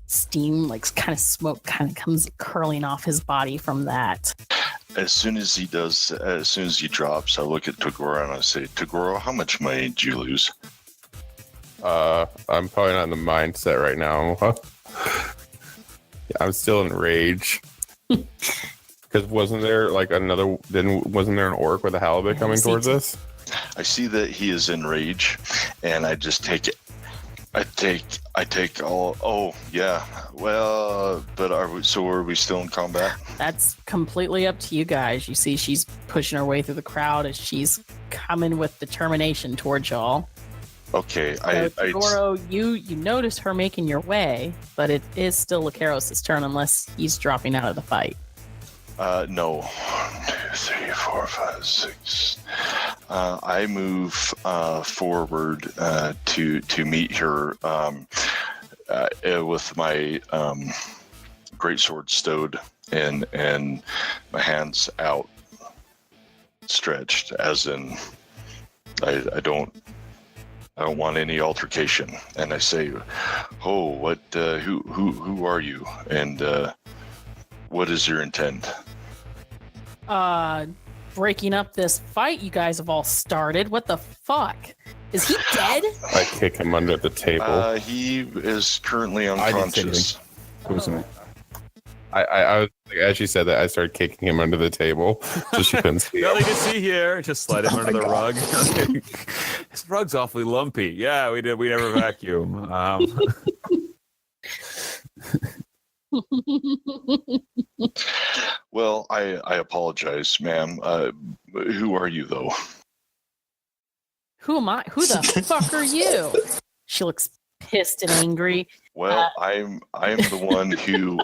steam, kind of smoke comes curling off his body from that. As soon as he drops, I look at Toguro and I say, "Toguro, how much money did you lose?" I'm probably not in the mindset right now. I'm still in rage. Because wasn't there wasn't there an orc with a halberd coming towards us? I see that he is in rage, and I just take it. I take all. Oh yeah. Well, but are we still in combat? That's completely up to you guys. You see, she's pushing her way through the crowd as she's coming with determination towards y'all. Okay, Toguro, you notice her making your way, but it is still Lokeros' turn unless he's dropping out of the fight. No. 1, 2, 3, 4, 5, 6. I move forward to meet her with my greatsword stowed and my hands out stretched, as in I don't want any altercation. And I say, "Oh, what? Who are you? And what is your intent?" Breaking up this fight you guys have all started. What the fuck? Is he dead? I kick him under the table. He is currently unconscious. It was me. I was as she said that, I started kicking him under the table so she couldn't see. Nothing to see here. Just slide him under the rug. His rug's awfully lumpy. Yeah, we did. We never vacuum. Well, I apologize, ma'am. Who are you, though? Who am I? Who the fuck are you? She looks pissed and angry. Well, I'm the one who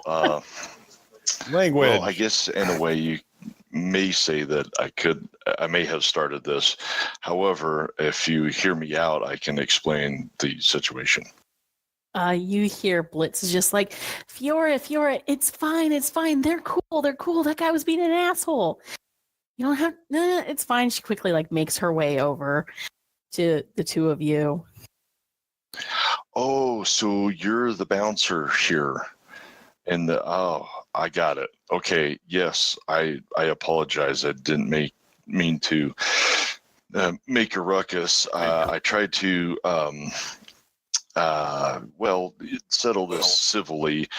language. Well, I guess in a way you may say that I may have started this. However, if you hear me out, I can explain the situation. You hear Blitz is just like, Fiora, it's fine. They're cool. That guy was being an asshole. You don't have, it's fine. She quickly makes her way over to the two of you. Oh, so you're the bouncer here. And I got it. Okay, yes, I apologize. I didn't mean to make a ruckus. I tried to settle this civilly.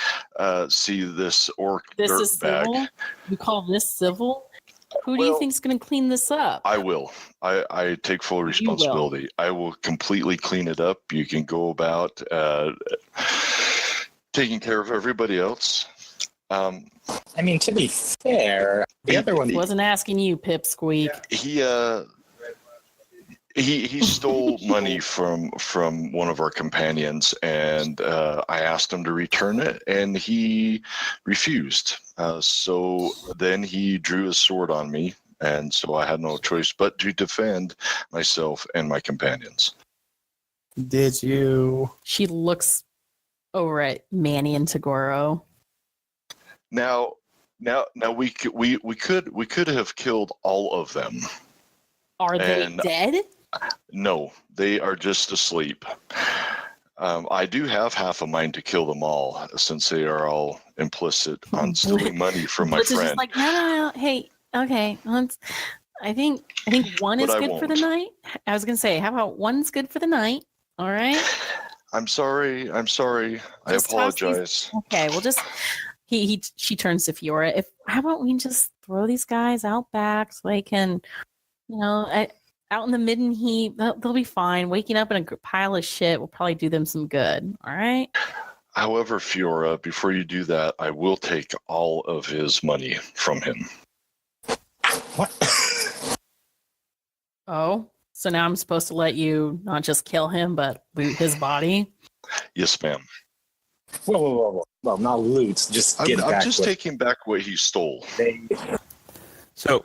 See this orc dirtbag. Civil? You call this civil? Who do you think's going to clean this up? I will. I take full responsibility. I will completely clean it up. You can go about taking care of everybody else. I mean, to be fair, the other one wasn't asking you, Pipsqueak. He stole money from one of our companions, and I asked him to return it, and he refused. So then he drew his sword on me, and so I had no choice but to defend myself and my companions. Did you? She looks over at Mannie and Toguro. Now we could have killed all of them. Are they dead? No, they are just asleep. I do have half a mind to kill them all, since they are all implicit on stealing money from my friend. Just like, no. Hey, okay. I think one is good for the night. I was gonna say, how about one's good for the night? All right. I'm sorry. I apologize. Okay, we'll just. She turns to Fiora. How about we just throw these guys out back so they can, out in the midden heat, they'll be fine. Waking up in a pile of shit will probably do them some good. All right. However, Fiora, before you do that, I will take all of his money from him. What? Oh, so now I'm supposed to let you not just kill him, but loot his body? Yes, ma'am. Whoa. Well, not loot. Just get back. I'm just taking back what he stole. So,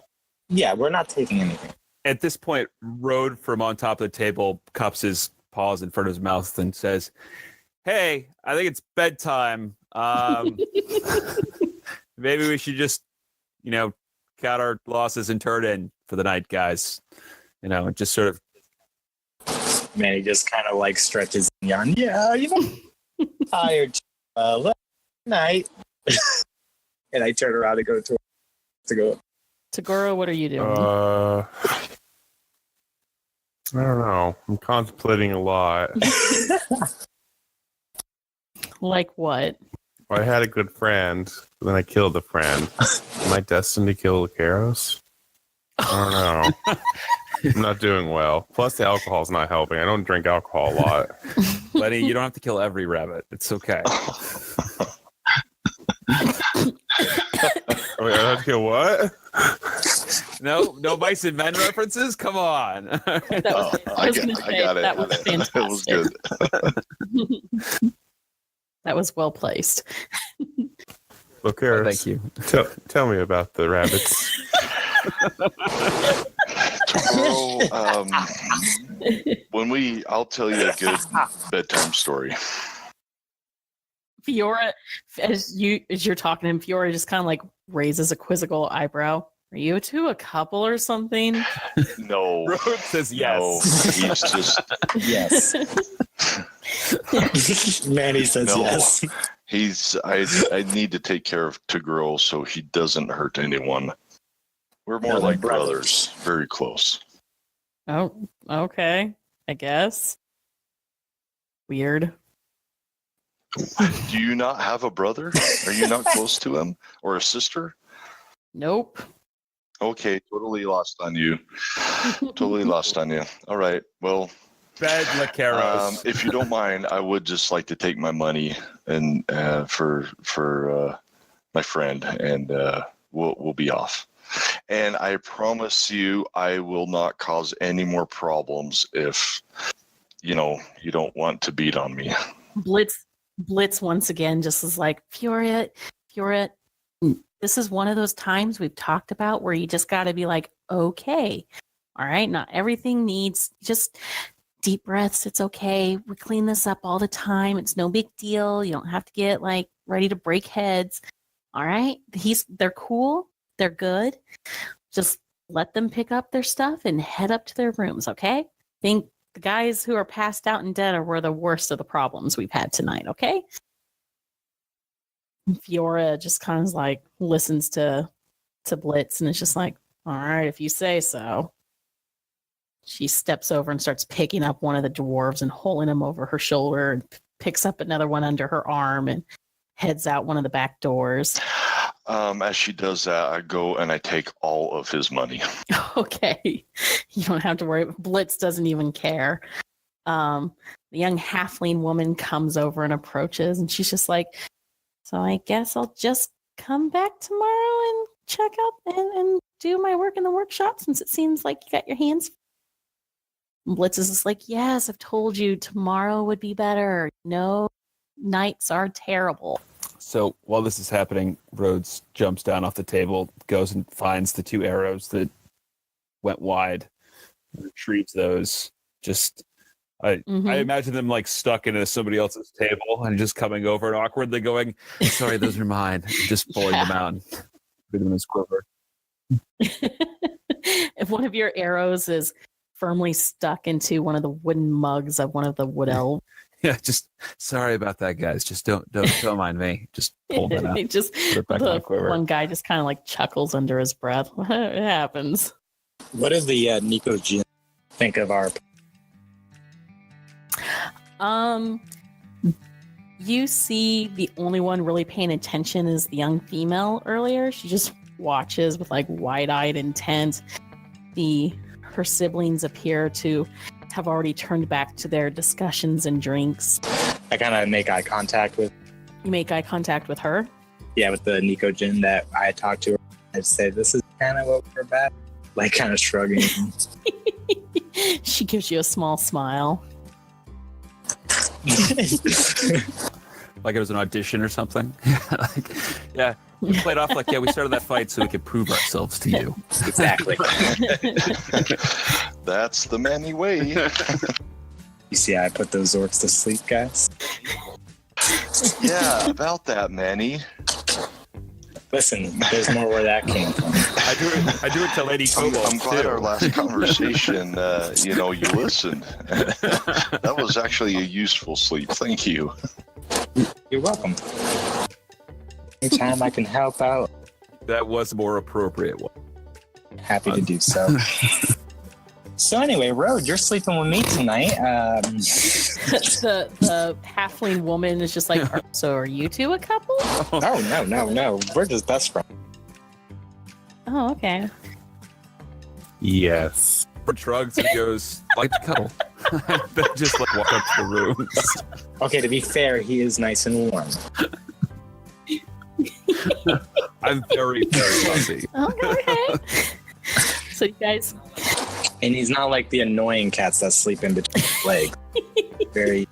yeah, we're not taking anything. At this point, Rode from on top of the table cups his paws in front of his mouth and says, "Hey, I think it's bedtime. Maybe we should just, cut our losses and turn in for the night, guys. Just sort of." Mannie just kind of stretches and yawn. Yeah, tired. Night. And I turn around and go to go. Toguro, what are you doing? I don't know. I'm contemplating a lot. Like what? I had a good friend, then I killed a friend. Am I destined to kill Lokeros? I don't know. I'm not doing well. Plus, the alcohol's not helping. I don't drink alcohol a lot. Lenny, you don't have to kill every rabbit. It's okay. Wait, I have to kill what? No mice and men references? Come on. I got it. That was fantastic. That was good. That was well placed. Lokeros, thank you. Tell me about the rabbits. Tomorrow, I'll tell you a good bedtime story. Fiora, as you're talking to him, Fiora just kind of raises a quizzical eyebrow. Are you two a couple or something? No. Rode says yes. No, he's just yes. Mannie says yes. I need to take care of Toguro so he doesn't hurt anyone. We're more like brothers. Very close. Oh, okay. I guess. Weird. Do you not have a brother? Are you not close to him? Or a sister? Nope. Okay, totally lost on you. All right, well. Bed Lokeros. If you don't mind, I would just like to take my money and for my friend, and we'll be off. And I promise you, I will not cause any more problems if you don't want to beat on me. Blitz once again just is like, Fioria, this is one of those times we've talked about where you just got to be like, okay, all right, not everything needs just deep breaths. It's okay. We clean this up all the time. It's no big deal. You don't have to get like ready to break heads. All right. They're cool. They're good. Just let them pick up their stuff and head up to their rooms. Okay. I think the guys who are passed out and dead were the worst of the problems we've had tonight. Okay. Fiora just kind of like listens to Blitz and it's just like, all right, if you say so. She steps over and starts picking up one of the dwarves and holding him over her shoulder and picks up another one under her arm and heads out one of the back doors. As she does that, I go and I take all of his money. Okay. You don't have to worry. Blitz doesn't even care. The young halfling woman comes over and approaches and she's just like, so I guess I'll just come back tomorrow and check out and do my work in the workshop since it seems like you got your hands. Blitz is just like, yes, I've told you tomorrow would be better. No, nights are terrible. So while this is happening, Rhodes jumps down off the table, goes and finds the 2 arrows that went wide, retrieves those. Just, I imagine them like stuck into somebody else's table and just coming over and awkwardly going, sorry, those are mine. Just pulling them out and putting them in his quiver. If one of your arrows is firmly stuck into one of the wooden mugs of one of the wood elves. Yeah, just sorry about that, guys. Just don't mind me. Just pull that out. Just put it back on the quiver. One guy just kind of like chuckles under his breath. It happens. What does the Nico Jin think of our? You see, the only one really paying attention is the young female. Earlier, she just watches with like wide-eyed intent. Her siblings appear to have already turned back to their discussions and drinks. I kind of make eye contact with. You make eye contact with her? Yeah, with the Nico Jin that I talked to. I'd say this is kind of what we're about. Like kind of shrugging. She gives you a small smile. Like it was an audition or something. Yeah. We played off like, yeah, we started that fight so we could prove ourselves to you. Exactly. That's the Mannie way. You see, I put those orcs to sleep, guys. Yeah, about that, Mannie. Listen, there's more where that came from. I do it to Lady Cobalt, I'm glad our last conversation, you listened. That was actually a useful sleep. Thank you. You're welcome. Anytime I can help out. That was a more appropriate one. Happy to do so. So anyway, Rode, you're sleeping with me tonight. The halfling woman is just like, so are you two a couple? Oh, no. We're just best friends. Oh, okay. Yes. Shrugs and goes, like to cuddle. Then just like walk up to the rooms. Okay, to be fair, he is nice and warm. I'm very, very fussy. Okay. So you guys... And he's not like the annoying cats that sleep in between his legs. Very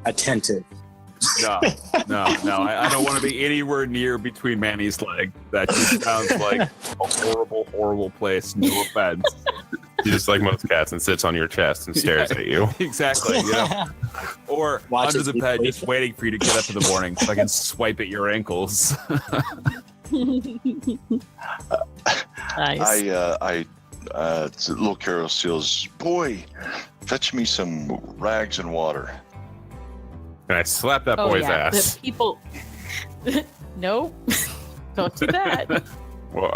attentive. No. I don't want to be anywhere near between Manny's legs. That just sounds like a horrible, horrible place. No offense. He's just like most cats and sits on your chest and stares at you. Exactly. Or under the bed, just waiting for you to get up in the morning so I can swipe at your ankles. Nice. Lokeros says, boy, fetch me some rags and water. And I slap that boy's ass. The people... No, don't do that. Well,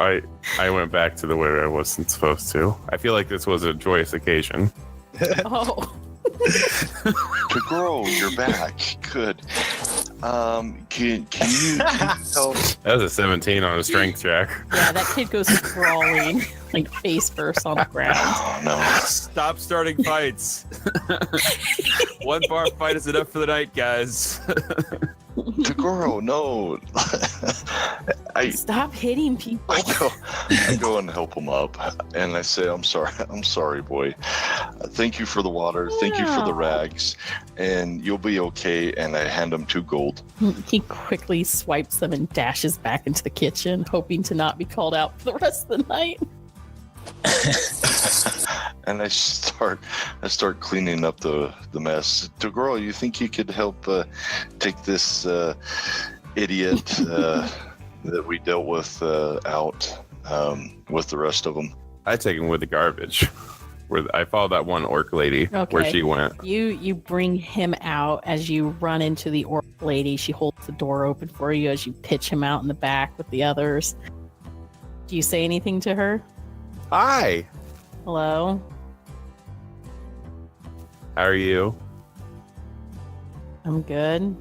I went back to the way I wasn't supposed to. I feel like this was a joyous occasion. Oh. Toguro, you're back. Good. Can you tell? That was a 17 on a strength check. Yeah, that kid goes crawling, like face first on the ground. Oh, no. Stop starting fights. One bar fight is enough for the night, guys. Toguro, no. Stop hitting people. I go and help him up, and I say, I'm sorry, boy. Thank you for the water. Thank you for the rags, and you'll be okay. And I hand him 2 gold. He quickly swipes them and dashes back into the kitchen, hoping to not be called out for the rest of the night. And I start cleaning up the mess. Toguro, you think you could help take this idiot that we dealt with out with the rest of them? I take him with the garbage. I follow that one orc lady where she went. You bring him out as you run into the orc lady. She holds the door open for you as you pitch him out in the back with the others. Do you say anything to her? Hi. Hello. How are you? I'm good.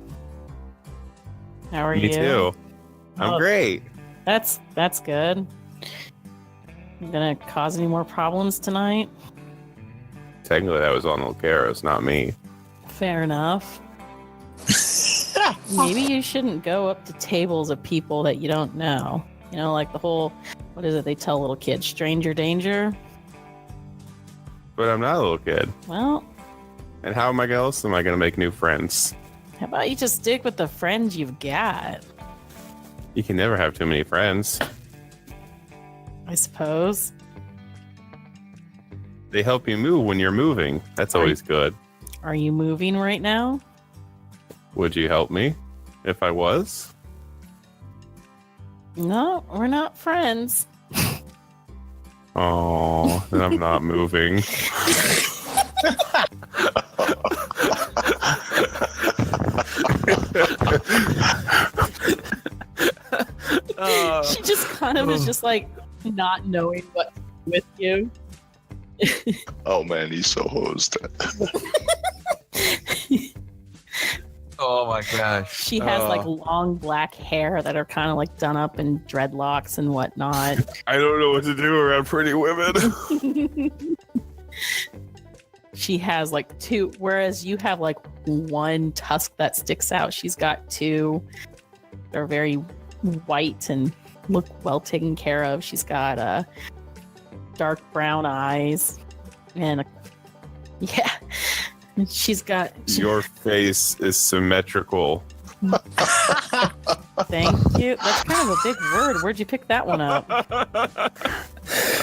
How are you? Me too. I'm great. That's good. You gonna cause any more problems tonight? Technically, that was on Lokeros, not me. Fair enough. Maybe you shouldn't go up to tables of people that you don't know. You know, like the whole, what is it they tell little kids? Stranger danger? But I'm not a little kid. Well. And how am I going to make new friends? How about you just stick with the friends you've got? You can never have too many friends. I suppose. They help you move when you're moving. That's always good. Are you moving right now? Would you help me if I was? No, we're not friends. Oh, then I'm not moving. She just kind of is just like not knowing what to do with you. Oh man, he's so hosed. Oh my gosh. She has like long black hair that are kind of like done up in dreadlocks and whatnot. I don't know what to do around pretty women. She has like 2, whereas you have like 1 tusk that sticks out. She's got 2. They're very white and look well taken care of. She's got dark brown eyes and she's got... Your face is symmetrical. Thank you. That's kind of a big word. Where'd you pick that one up? I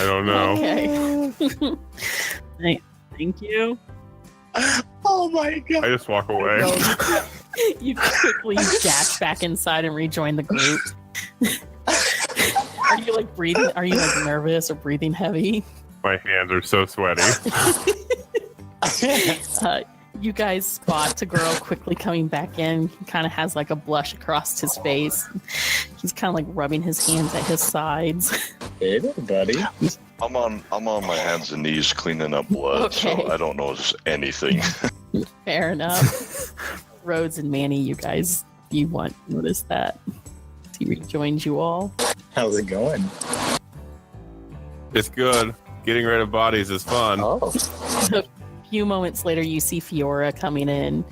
don't know. Okay. Thank you. Oh my god. I just walk away. You quickly dash back inside and rejoin the group. Are you like breathing? Are you like nervous or breathing heavy? My hands are so sweaty. You guys spot Toguro quickly coming back in. He kind of has like a blush across his face. He's kind of like rubbing his hands at his sides. Hey there, buddy. I'm on my hands and knees cleaning up blood, so I don't notice anything. Fair enough. Rhodes and Mannie, you won't notice that. He rejoins you all. How's it going? It's good. Getting rid of bodies is fun. Oh. A few moments later, you see Fiora coming in.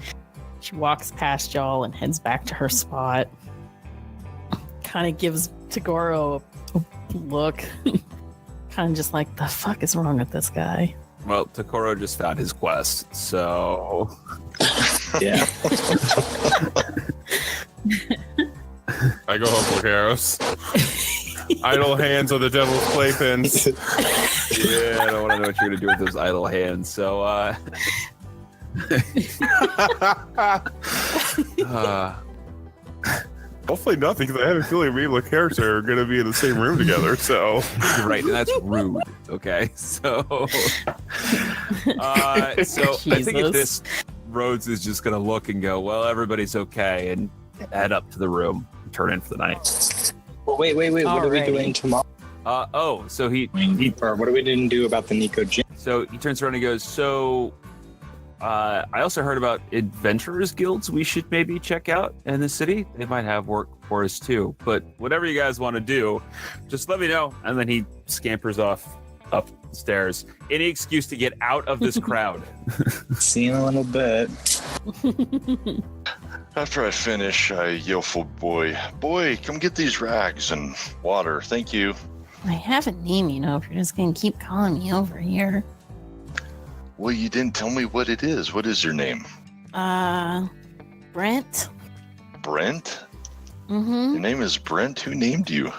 She walks past y'all and heads back to her spot. Kind of gives Toguro a look. Kind of just like, the fuck is wrong with this guy? Well, Toguro just found his quest, so... Yeah. I go home, Lokeros. Idle hands are the devil's playpens. Yeah, I don't want to know what you're going to do with those idle hands, so, hopefully nothing, because I have a feeling me and Lokeros are going to be in the same room together, so... Right, and that's rude, okay? So, I think if this Rhodes is just going to look and go, well, everybody's okay, and head up to the room and turn in for the night. Well, wait. What are we doing tomorrow? So or what are we didn't do about the Nico Gym? So he turns around and goes, I also heard about adventurers guilds we should maybe check out in the city. They might have work for us too. But whatever you guys want to do, just let me know. And then he scampers off upstairs. Any excuse to get out of this crowd. See you in a little bit. After I finish, I yell for boy, come get these rags and water. Thank you. I have a name, if you're just going to keep calling me over here. Well, you didn't tell me what it is. What is your name? Brent. Brent? Mm-hmm. Your name is Brent? Who named you?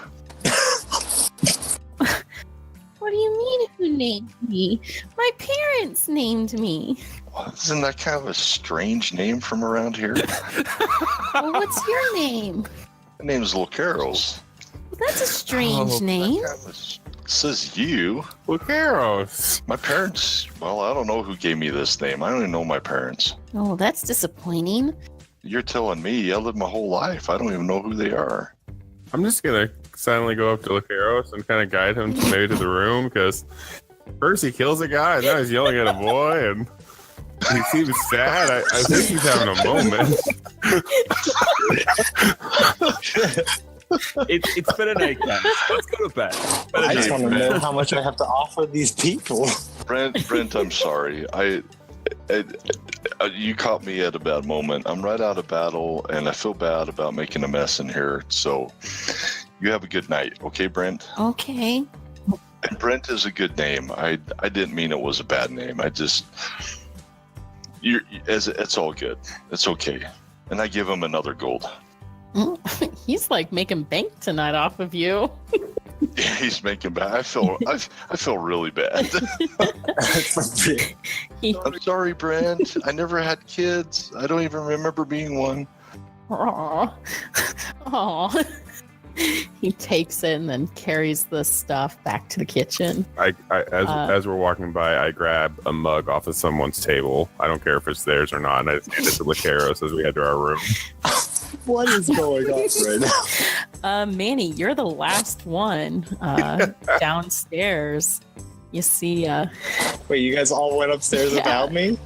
What do you mean, who named me? My parents named me. Well, isn't that kind of a strange name from around here? Well, what's your name? My name's Lokeros. That's a strange name. It says you. Lokeros. My parents, well, I don't know who gave me this name. I don't even know my parents. Oh, that's disappointing. You're telling me I lived my whole life. I don't even know who they are. I'm just going to silently go up to Lokeros and kind of guide him maybe to the room, because first he kills a guy, and now he's yelling at a boy, and he seems sad. I think he's having a moment. It's been a night, guys. Let's go to bed. I just want to know how much I have to offer these people. Brent, I'm sorry. You caught me at a bad moment. I'm right out of battle, and I feel bad about making a mess in here. So you have a good night, okay, Brent? Okay. And Brent is a good name. I didn't mean it was a bad name. It's all good. It's okay. And I give him another gold. He's like making bank tonight off of you. He's making bad. I feel really bad. I'm sorry, Brent. I never had kids. I don't even remember being one. Aww. He takes it and then carries the stuff back to the kitchen. As we're walking by, I grab a mug off of someone's table. I don't care if it's theirs or not, and I just hand it to Lokeros as we head to our room. What is going on right now? Mannie, you're the last one downstairs. You see... Wait, you guys all went upstairs without me?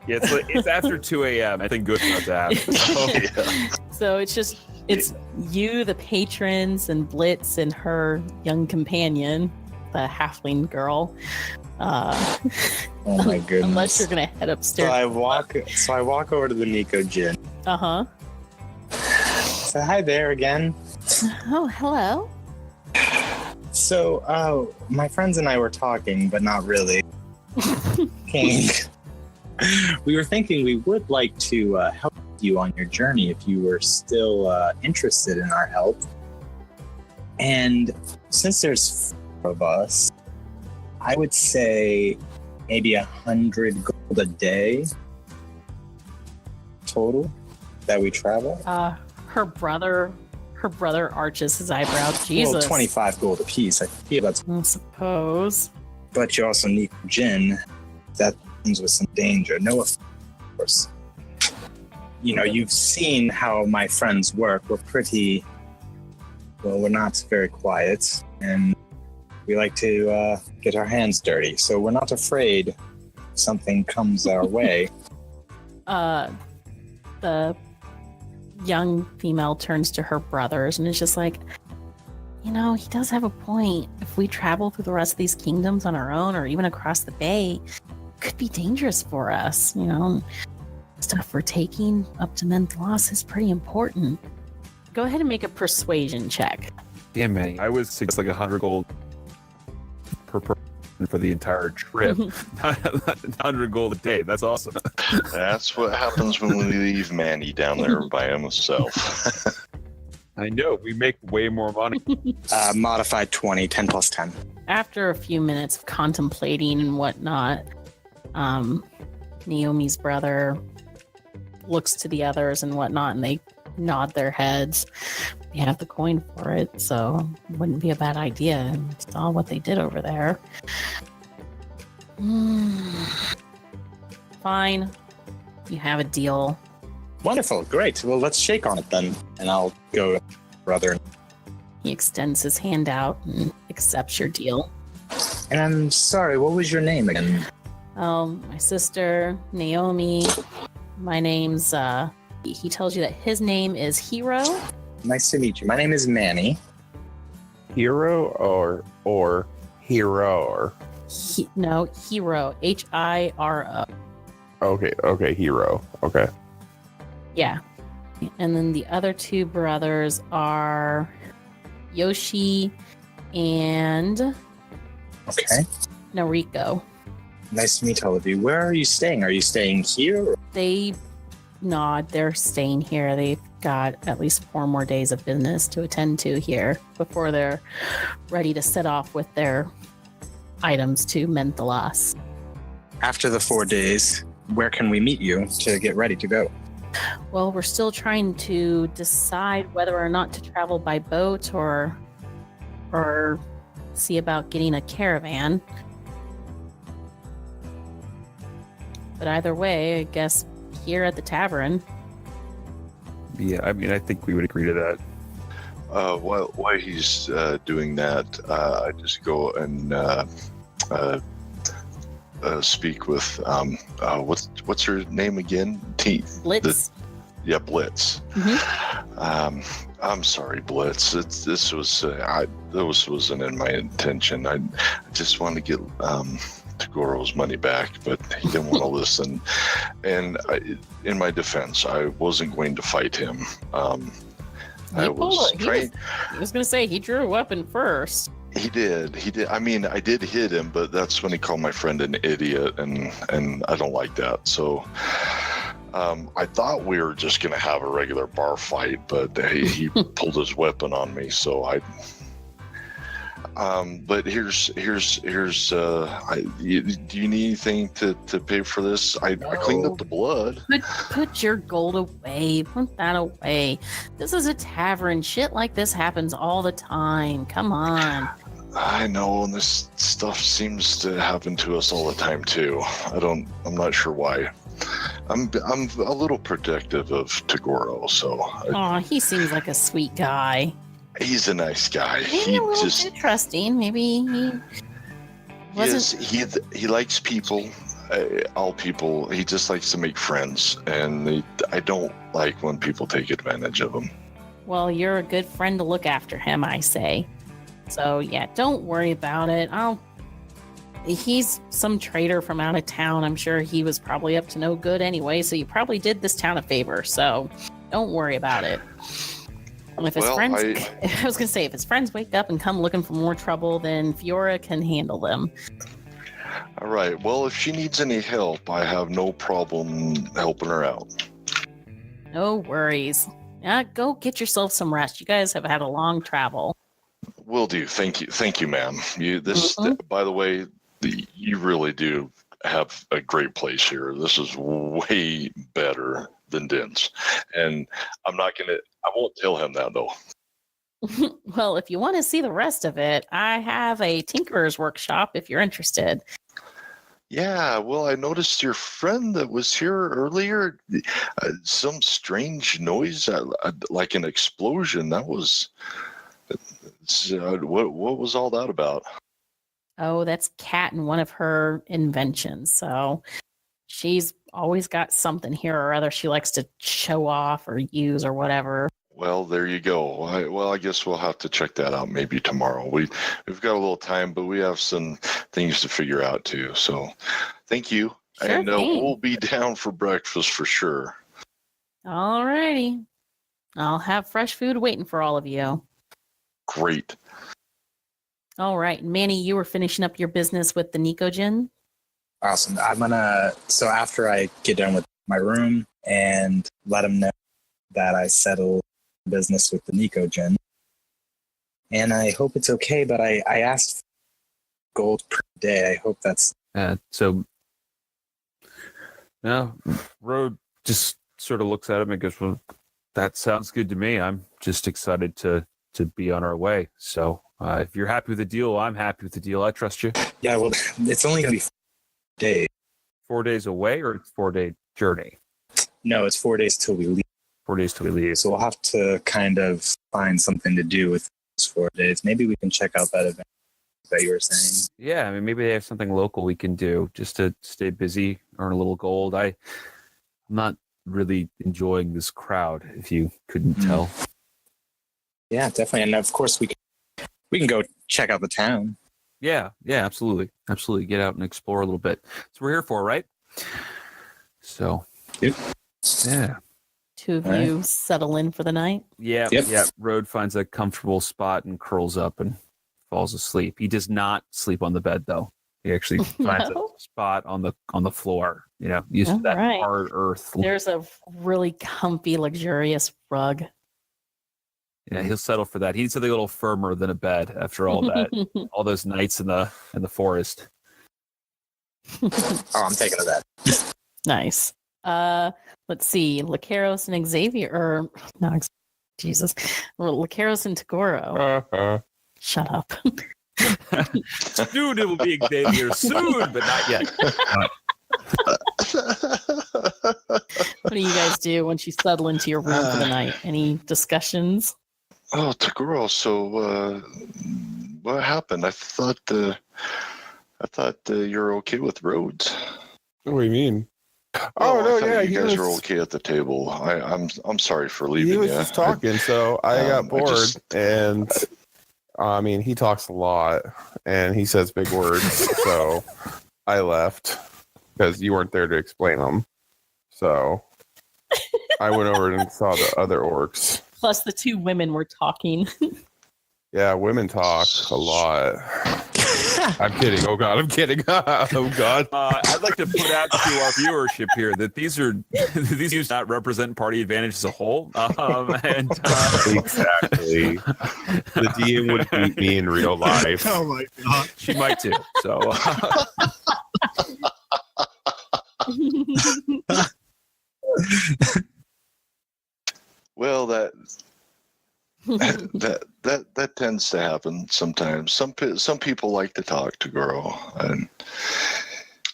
Yeah, it's after 2 a.m. I think good enough to happen. So it's you, the patrons, and Blitz and her young companion, the halfling girl. Oh my goodness! Unless you're gonna head upstairs. So I walk over to the Nico Gin. Uh-huh. So hi there again. Oh, hello. So, my friends and I were talking, but not really. King. We were thinking we would like to help you on your journey if you were still interested in our help. And since there's 4 of us, I would say maybe 100 gold a day total that we travel. Her brother arches his eyebrow. Jesus. Well, 25 gold apiece. I feel that's. I suppose. But you also need gin. That comes with some danger. No, of course. You've seen how my friends work. We're not very quiet, and we like to get our hands dirty. So we're not afraid if something comes our way. The young female turns to her brothers and is just like, he does have a point. If we travel through the rest of these kingdoms on our own or even across the bay, it could be dangerous for us. Stuff we're taking up to Menthlos is pretty important. Go ahead and make a persuasion check. Damn, Mannie. I was suggest like 100 gold per person for the entire trip. 100 gold a day. That's awesome. That's what happens when we leave Mannie down there by himself. I know. We make way more money. Modified 20, 10 plus 10. After a few minutes of contemplating and whatnot, Naomi's brother looks to the others and whatnot, and they nod their heads. They have the coin for it, so it wouldn't be a bad idea. Saw what they did over there. Fine. You have a deal. Wonderful. Great. Well, let's shake on it then. And I'll go, brother. He extends his hand out and accepts your deal. And I'm sorry, what was your name again? My sister, Naomi. My name's, he tells you that his name is Hero. Nice to meet you. My name is Mannie. Hero or Hero? No, Hero. Hiro. Okay, Hero. Okay. Yeah. And then the other two brothers are Yoshi and Okay. Noriko. Nice to meet all of you. Where are you staying? Are you staying here? They nod. They're staying here. They've got at least 4 more days of business to attend to here before they're ready to set off with their items to Menthalas. After the 4 days, where can we meet you to get ready to go? Well, we're still trying to decide whether or not to travel by boat or see about getting a caravan. But either way, I guess here at the tavern. Yeah, I mean, I think we would agree to that. While he's doing that, I just go and speak with what's her name again? Blitz. Blitz. Mm-hmm. I'm sorry, Blitz. This wasn't in my intention. I just wanted to get Togoro's money back, but he didn't want to listen. And in my defense, I wasn't going to fight him. He was going to say he drew a weapon first. He did. I mean, I did hit him, but that's when he called my friend an idiot, and I don't like that. So I thought we were just going to have a regular bar fight, but he pulled his weapon on me. So but here's do you need anything to pay for this? I cleaned up the blood. Put your gold away. Put that away. This is a tavern. Shit like this happens all the time. Come on. I know, and this stuff seems to happen to us all the time too. I'm not sure why. I'm a little protective of Toguro, so. Aw, he seems like a sweet guy. He's a nice guy. Maybe a little too trusting. Maybe he wasn't. He likes people, all people. He just likes to make friends, and I don't like when people take advantage of him. Well, you're a good friend to look after him, I say. So yeah, don't worry about it. He's some trader from out of town. I'm sure he was probably up to no good anyway. So you probably did this town a favor. So don't worry about it. If his friends, I was going to say, if his friends wake up and come looking for more trouble, then Fiora can handle them. All right. Well, if she needs any help, I have no problem helping her out. No worries. Go get yourself some rest. You guys have had a long travel. Will do. Thank you, ma'am. By the way, you really do have a great place here. This is way better than Din's, and I won't tell him that though. Well, if you want to see the rest of it, I have a tinkerer's workshop if you're interested. Yeah, well, I noticed your friend that was here earlier, some strange noise, like an explosion. That was, what was all that about? Oh, that's Kat and one of her inventions. So she's always got something here or other she likes to show off or use or whatever. Well, there you go. I guess we'll have to check that out maybe tomorrow. We've got a little time, but we have some things to figure out too. So thank you. Sure and thing. We'll be down for breakfast for sure. All righty. I'll have fresh food waiting for all of you. Great. All right. Mannie, you were finishing up your business with the Nikojin? Awesome. So after I get done with my room and let him know that I settled business with the Nikojin, and I hope it's okay, but I asked for gold per day. I hope that's... So, no, Road just sort of looks at him and goes, well, that sounds good to me. I'm just excited to be on our way. So if you're happy with the deal, I'm happy with the deal. I trust you. Yeah, well, it's only going to be 4 days. 4 days away or 4-day journey? No, it's 4 days till we leave. 4 days till we leave. So we'll have to kind of find something to do with those 4 days. Maybe we can check out that event that you were saying. Yeah, I mean, maybe they have something local we can do just to stay busy, earn a little gold. I'm not really enjoying this crowd, if you couldn't tell. Yeah, definitely. And of course, we can go check out the town. Yeah, absolutely. Absolutely. Get out and explore a little bit. That's what we're here for, right? So, Yep. Yeah. Two of you settle in for the night. Yeah. Road finds a comfortable spot and curls up and falls asleep. He does not sleep on the bed, though. He actually finds a spot on the floor. Used to that hard earth. There's a really comfy, luxurious rug. Yeah, he'll settle for that. He's something a little firmer than a bed after all that, all those nights in the forest. I'm taking a bed. Nice. Let's see, Lokeros and Xavier, Lokeros and Toguro. Shut up. Soon it will be Xavier. Soon, but not yet. What do you guys do once you settle into your room for the night? Any discussions? Oh, Toguro, so what happened? I thought you're okay with roads. What do you mean? You guys were okay at the table. I'm sorry for leaving. He was just talking, so I got bored, and he talks a lot and he says big words, so I left because you weren't there to explain them. So I went over and saw the other orcs. Plus, the two women were talking. Yeah, women talk a lot. I'm kidding. Oh God, I'm kidding. Oh God. I'd like to put out to our viewership here that these do not represent Party Advantage as a whole. Exactly. The DM would beat me in real life. Oh my God. She might too. So. Well, that tends to happen sometimes. Some people like to talk to Toguro, and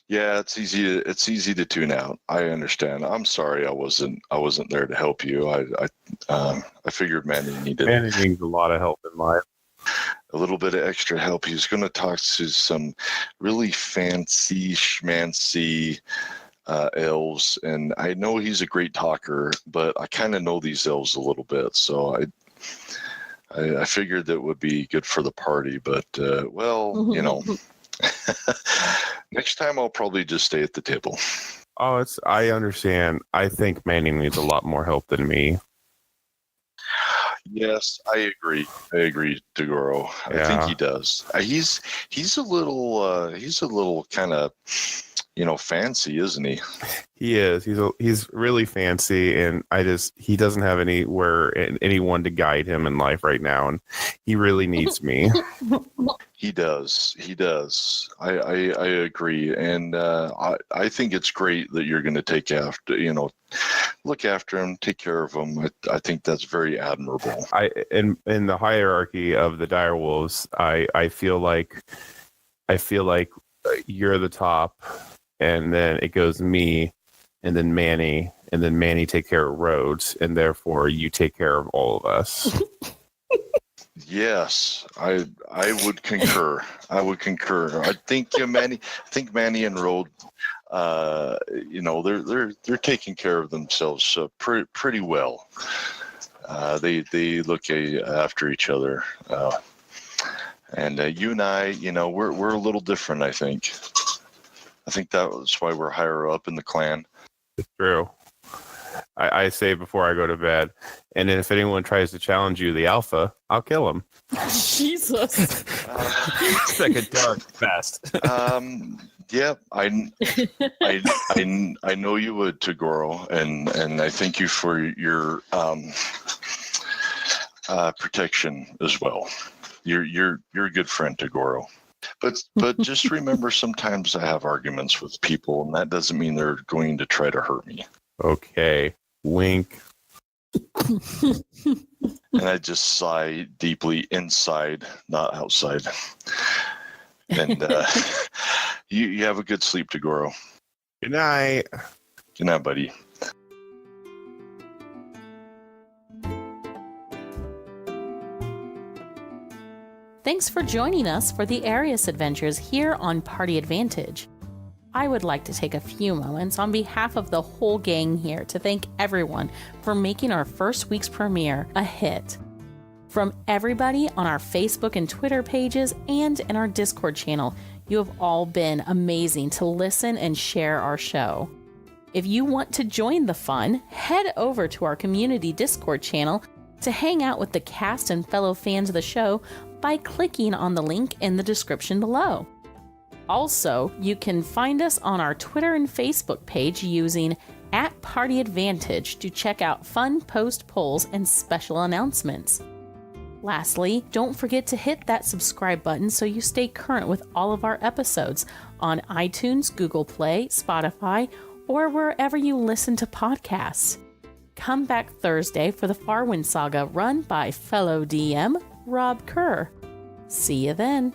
yeah, it's easy to tune out. I understand. I'm sorry I wasn't there to help you. I figured Mannie needed a lot of help in life. A little bit of extra help. He was going to talk to some really fancy schmancy elves, and I know he's a great talker, but I kind of know these elves a little bit, so I figured that would be good for the party, but next time I'll probably just stay at the table. I understand. I think Mannie needs a lot more help than me. Yes, I agree, Toguro. I think he does. He's a little kind of fancy, isn't he? He is. He's really fancy, and he doesn't have anyone to guide him in life right now, and he really needs me. He does. I agree, and I think it's great that you're going to look after him, take care of him. I think that's very admirable. In the hierarchy of the direwolves, I feel like you're the top, and then it goes me, and then Mannie take care of roads, and therefore you take care of all of us. Yes, I would concur. I think Mannie and Road, they're taking care of themselves pretty well. They look after each other, and you and I, we're a little different. I think that's why we're higher up in the clan. It's true. I say before I go to bed, and then if anyone tries to challenge you, the alpha, I'll kill him. Jesus. It's like a dark fest. Yeah, I know you would, Toguro, and I thank you for your protection as well. You're a good friend, Toguro. But just remember, sometimes I have arguments with people, and that doesn't mean they're going to try to hurt me. Okay, wink. And I just sigh deeply inside, not outside. And you have a good sleep, Toguro. Good night. Good night, buddy. Thanks for joining us for the Arias Adventures here on Party Advantage. I would like to take a few moments on behalf of the whole gang here to thank everyone for making our first week's premiere a hit. From everybody on our Facebook and Twitter pages and in our Discord channel, you have all been amazing to listen and share our show. If you want to join the fun, head over to our community Discord channel to hang out with the cast and fellow fans of the show by clicking on the link in the description below. Also, you can find us on our Twitter and Facebook page using @PartyAdvantage to check out fun post polls and special announcements. Lastly, don't forget to hit that subscribe button so you stay current with all of our episodes on iTunes, Google Play, Spotify, or wherever you listen to podcasts. Come back Thursday for the Farwind Saga run by fellow DM Rob Kerr. See you then.